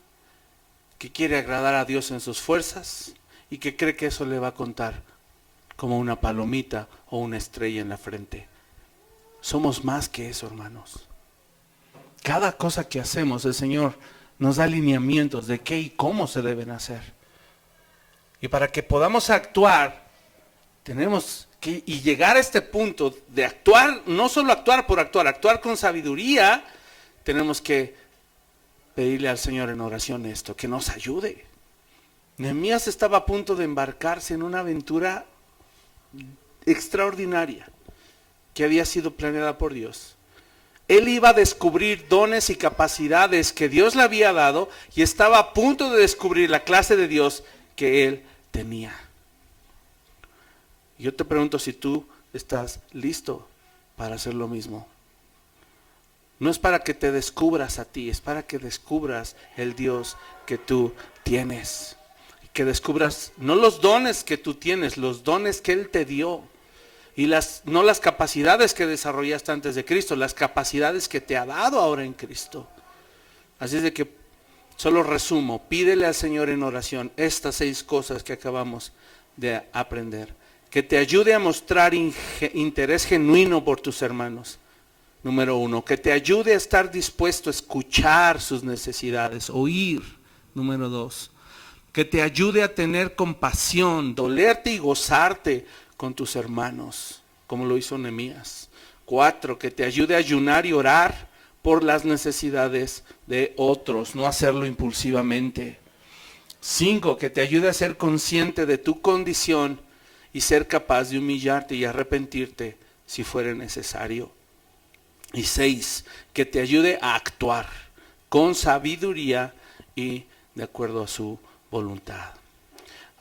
que quiere agradar a Dios en sus fuerzas y que cree que eso le va a contar como una palomita o una estrella en la frente. Somos más que eso, hermanos. Cada cosa que hacemos, el Señor nos da lineamientos de qué y cómo se deben hacer. Y para que podamos actuar, tenemos que llegar a este punto de actuar, no solo actuar por actuar, actuar con sabiduría. Tenemos que pedirle al Señor en oración esto, que nos ayude. Nehemías estaba a punto de embarcarse en una aventura extraordinaria que había sido planeada por Dios. Él iba a descubrir dones y capacidades que Dios le había dado y estaba a punto de descubrir la clase de Dios que él tenía. Yo te pregunto si tú estás listo para hacer lo mismo. No es para que te descubras a ti, es para que descubras el Dios que tú tienes. Que descubras no los dones que tú tienes, los dones que Él te dio. Y no las capacidades que desarrollaste antes de Cristo, las capacidades que te ha dado ahora en Cristo. Así es de que, solo resumo, pídele al Señor en oración estas 6 cosas que acabamos de aprender. Que te ayude a mostrar interés genuino por tus hermanos. Número 1, que te ayude a estar dispuesto a escuchar sus necesidades, oír. Número 2, que te ayude a tener compasión, dolerte y gozarte con tus hermanos, como lo hizo Nehemías. 4, que te ayude a ayunar y orar por las necesidades de otros, no hacerlo impulsivamente. 5, que te ayude a ser consciente de tu condición y ser capaz de humillarte y arrepentirte si fuera necesario. Y 6, que te ayude a actuar con sabiduría y de acuerdo a su voluntad.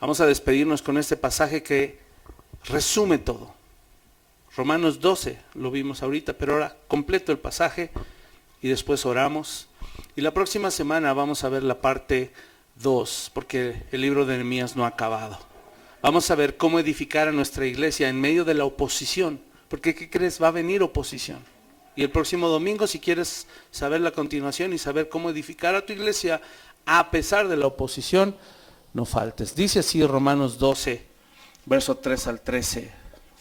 Vamos a despedirnos con este pasaje que resume todo. Romanos 12, lo vimos ahorita, pero ahora completo el pasaje y después oramos. Y la próxima semana vamos a ver la parte 2, porque el libro de Nehemías no ha acabado. Vamos a ver cómo edificar a nuestra iglesia en medio de la oposición, porque ¿qué crees? Va a venir oposición. Y el próximo domingo, si quieres saber la continuación y saber cómo edificar a tu iglesia a pesar de la oposición, no faltes. Dice así Romanos 12, verso 3 al 13.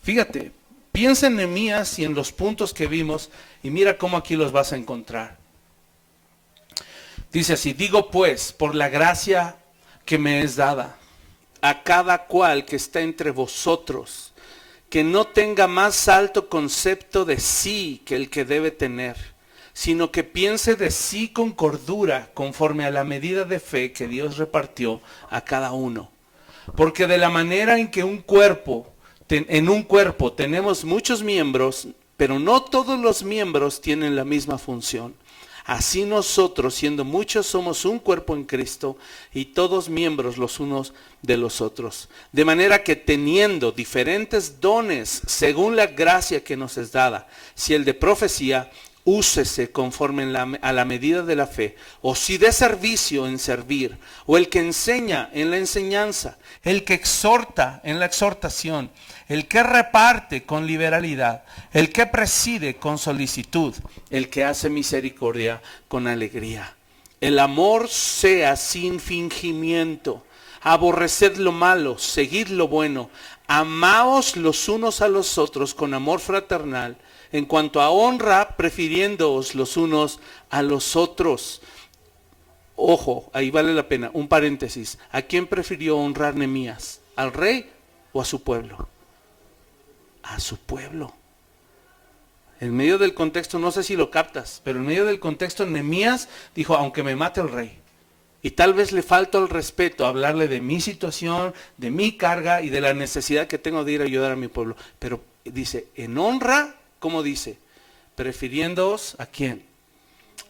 Fíjate, piensa en Nehemías y en los puntos que vimos y mira cómo aquí los vas a encontrar. Dice así: digo pues, por la gracia que me es dada, a cada cual que está entre vosotros, que no tenga más alto concepto de sí que el que debe tener, sino que piense de sí con cordura, conforme a la medida de fe que Dios repartió a cada uno. Porque de la manera en que en un cuerpo tenemos muchos miembros, pero no todos los miembros tienen la misma función. Así nosotros, siendo muchos, somos un cuerpo en Cristo y todos miembros los unos de los otros. De manera que teniendo diferentes dones según la gracia que nos es dada, si el de profecía, úsese conforme a la medida de la fe, o si de servicio en servir, o el que enseña en la enseñanza, el que exhorta en la exhortación, el que reparte con liberalidad, el que preside con solicitud, el que hace misericordia con alegría. El amor sea sin fingimiento, aborreced lo malo, seguid lo bueno, amaos los unos a los otros con amor fraternal, en cuanto a honra, prefiriéndoos los unos a los otros. Ojo, ahí vale la pena, un paréntesis. ¿A quién prefirió honrar Nehemías? ¿Al rey o a su pueblo? A su pueblo. En medio del contexto, no sé si lo captas, pero en medio del contexto Nehemías dijo: aunque me mate el rey. Y tal vez le falta el respeto a hablarle de mi situación, de mi carga y de la necesidad que tengo de ir a ayudar a mi pueblo. Pero dice, en honra, ¿cómo dice? Prefiriéndoos ¿a quién?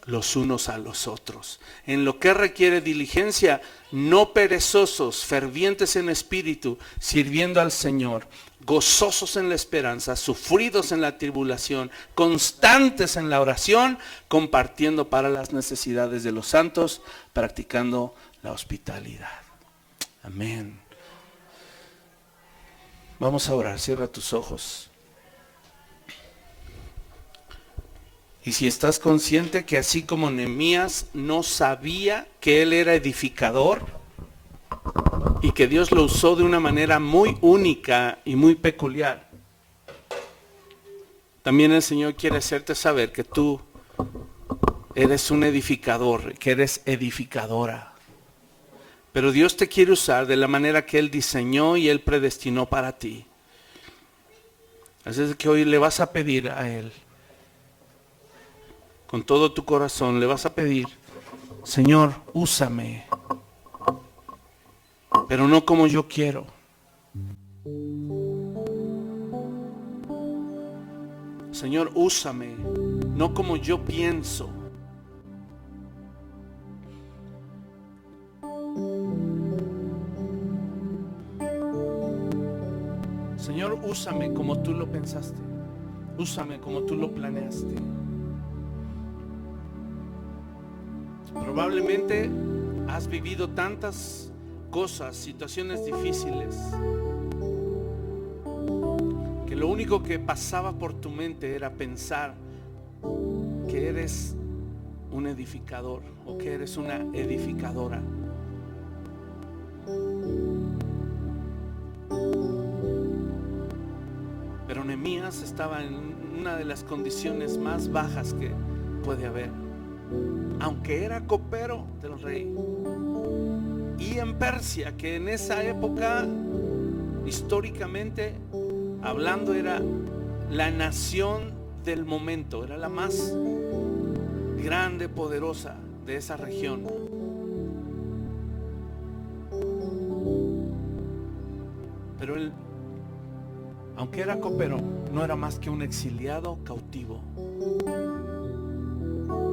Los unos a los otros. En lo que requiere diligencia, no perezosos, fervientes en espíritu, sirviendo al Señor, gozosos en la esperanza, sufridos en la tribulación, constantes en la oración, compartiendo para las necesidades de los santos, practicando la hospitalidad. Amén. Vamos a orar, cierra tus ojos. Y si estás consciente que así como Nehemías no sabía que él era edificador y que Dios lo usó de una manera muy única y muy peculiar, también el Señor quiere hacerte saber que tú eres un edificador, que eres edificadora. Pero Dios te quiere usar de la manera que Él diseñó y Él predestinó para ti. Así es que hoy le vas a pedir a Él, con todo tu corazón, le vas a pedir: Señor, úsame, pero no como yo quiero. Señor, úsame, no como yo pienso. Señor, úsame como tú lo pensaste. Úsame como tú lo planeaste. Probablemente has vivido tantas cosas, situaciones difíciles, que lo único que pasaba por tu mente era pensar que eres un edificador o que eres una edificadora. Pero Nehemías estaba en una de las condiciones más bajas que puede haber, aunque era copero del rey. Y en Persia, que en esa época, históricamente hablando, era la nación del momento, era la más grande, poderosa de esa región. Pero él, aunque era copero, no era más que un exiliado cautivo.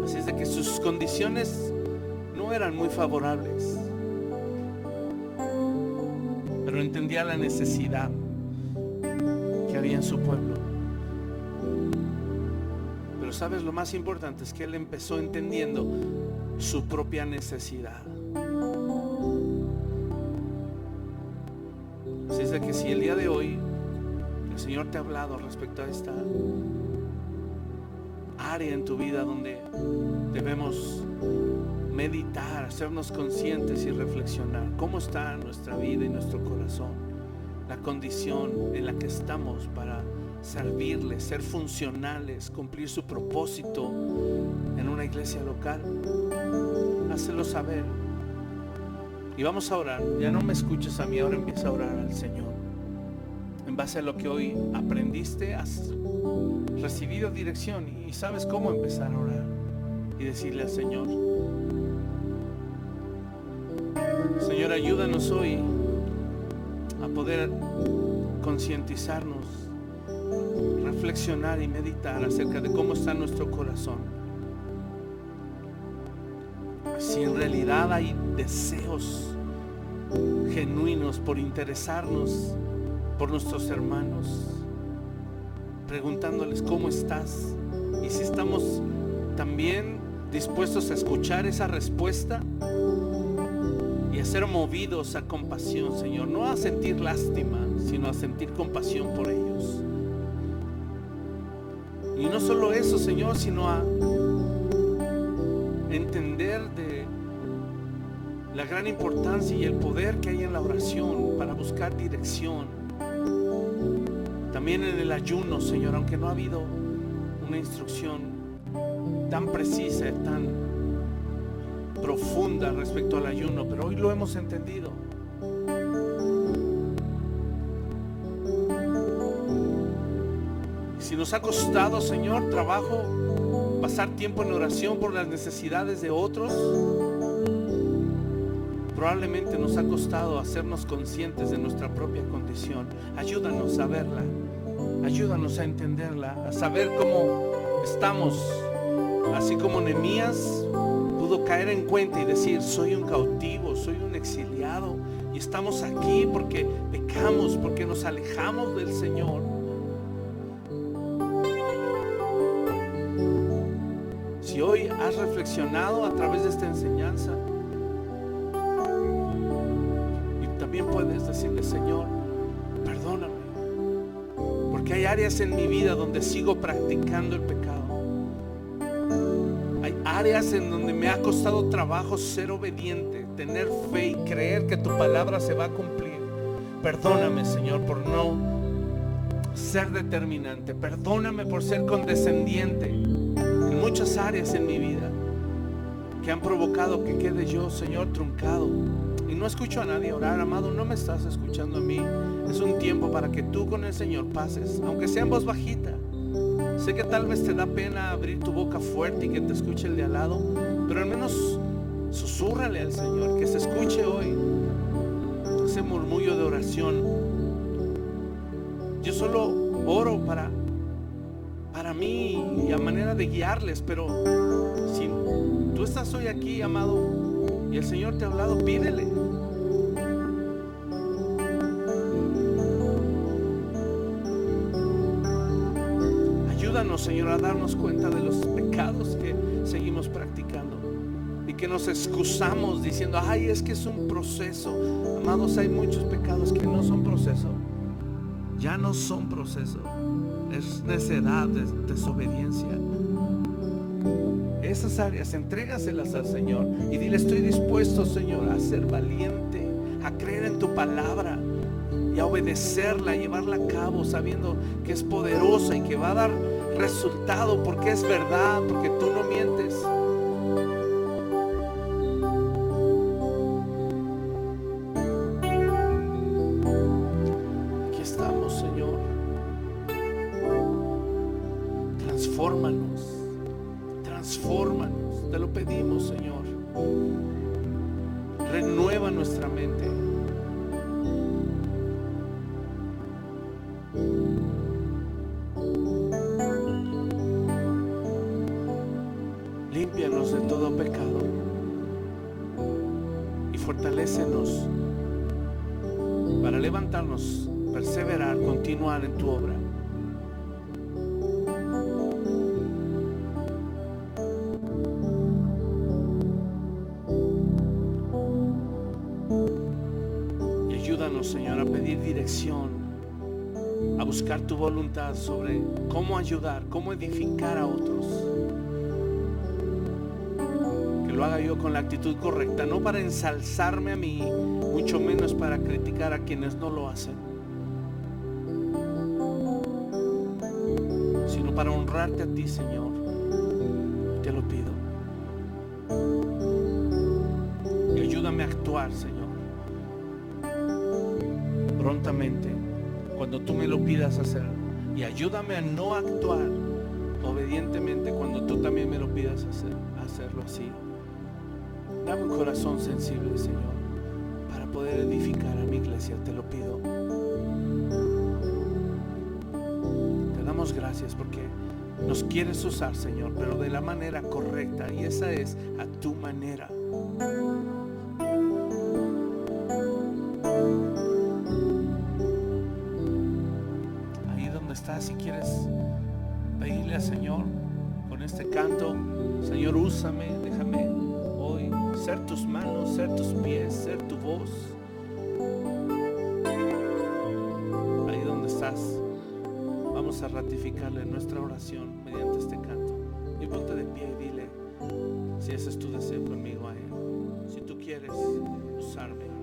Así es de que sus condiciones no eran muy favorables, pero entendía la necesidad que había en su pueblo. Pero sabes, lo más importante es que él empezó entendiendo su propia necesidad. Así es de que si el día de hoy el Señor te ha hablado respecto a esta área en tu vida donde debemos meditar, hacernos conscientes y reflexionar cómo está nuestra vida y nuestro corazón, la condición en la que estamos para servirle, ser funcionales, cumplir su propósito en una iglesia local, hácelo saber. Y vamos a orar. Ya no me escuches a mí, ahora empieza a orar al Señor en base a lo que hoy aprendiste. Has recibido dirección y sabes cómo empezar a orar y decirle al Señor: Señor, ayúdanos hoy a poder concientizarnos, reflexionar y meditar acerca de cómo está nuestro corazón. Si en realidad hay deseos genuinos por interesarnos por nuestros hermanos, preguntándoles cómo estás, y si estamos también dispuestos a escuchar esa respuesta y a ser movidos a compasión, Señor, no a sentir lástima, sino a sentir compasión por ellos. Y no solo eso, Señor, sino a entender de la gran importancia y el poder que hay en la oración para buscar dirección. También en el ayuno, Señor, aunque no ha habido una instrucción tan precisa, tan profunda respecto al ayuno, pero hoy lo hemos entendido. Y si nos ha costado, Señor, trabajo pasar tiempo en oración por las necesidades de otros, probablemente nos ha costado hacernos conscientes de nuestra propia condición. Ayúdanos a verla, ayúdanos a entenderla, a saber cómo estamos, así como Nehemías pudo caer en cuenta y decir: soy un cautivo, soy un exiliado, y estamos aquí porque pecamos, porque nos alejamos del Señor. Si hoy has reflexionado a través de esta enseñanza, y también puedes decirle: Señor, perdóname, porque hay áreas en mi vida donde sigo practicando el pecado. Hay áreas en donde me ha costado trabajo ser obediente, tener fe y creer que tu palabra se va a cumplir. Perdóname, Señor, por no ser determinante. Perdóname por ser condescendiente en muchas áreas en mi vida. que han provocado que quede yo, Señor, truncado. Y no escucho a nadie orar, amado, no me estás escuchando a mí. Es un tiempo para que tú con el Señor pases, aunque sea en voz bajita. Sé que tal vez te da pena abrir tu boca fuerte y que te escuche el de al lado, pero al menos susúrrale al Señor, que se escuche hoy ese murmullo de oración. Yo solo oro para mí y a manera de guiarles, pero si tú estás hoy aquí, amado, y el Señor te ha hablado, pídele. Ayúdanos, Señor, a darnos cuenta de los pecados que seguimos practicando y que nos excusamos diciendo, ay, es que es un proceso. Amados, hay muchos pecados que no son proceso. Ya no son proceso. Es necedad, desobediencia. Esas áreas, entrégaselas al Señor y dile, estoy dispuesto, Señor, a ser valiente, a creer en tu palabra y a obedecerla, a llevarla a cabo, sabiendo que es poderosa y que va a dar resultado, porque es verdad, porque tú no mientes. Aquí estamos, Señor. Transfórmanos, transfórmanos, te lo pedimos, Señor. Renueva nuestra mente. Límpianos de todo pecado y fortalécenos para levantarnos, perseverar, continuar en tu obra. Y ayúdanos, Señor, a pedir dirección, a buscar tu voluntad sobre cómo ayudar, cómo edificar a otros. Que lo haga yo con la actitud correcta, no para ensalzarme a mí, mucho menos para criticar a quienes no lo hacen, sino para honrarte a ti, Señor. Te lo pido. Y ayúdame a actuar, Señor, prontamente cuando tú me lo pidas hacer, y ayúdame a no actuar obedientemente cuando tú también me lo pidas hacerlo así. Dame un corazón sensible, Señor, para poder edificar a mi iglesia, te lo pido. Te damos gracias porque nos quieres usar, Señor, pero de la manera correcta, y esa es a tu manera. Ahí donde estás, si quieres pedirle al Señor con este canto, Señor, úsame, déjame hoy ser tus manos, ser tus pies, ser tu voz. Ahí donde estás, vamos a ratificarle nuestra oración mediante este canto. Y ponte de pie y dile si ese es tu deseo conmigo a Él. Si tú quieres usarme.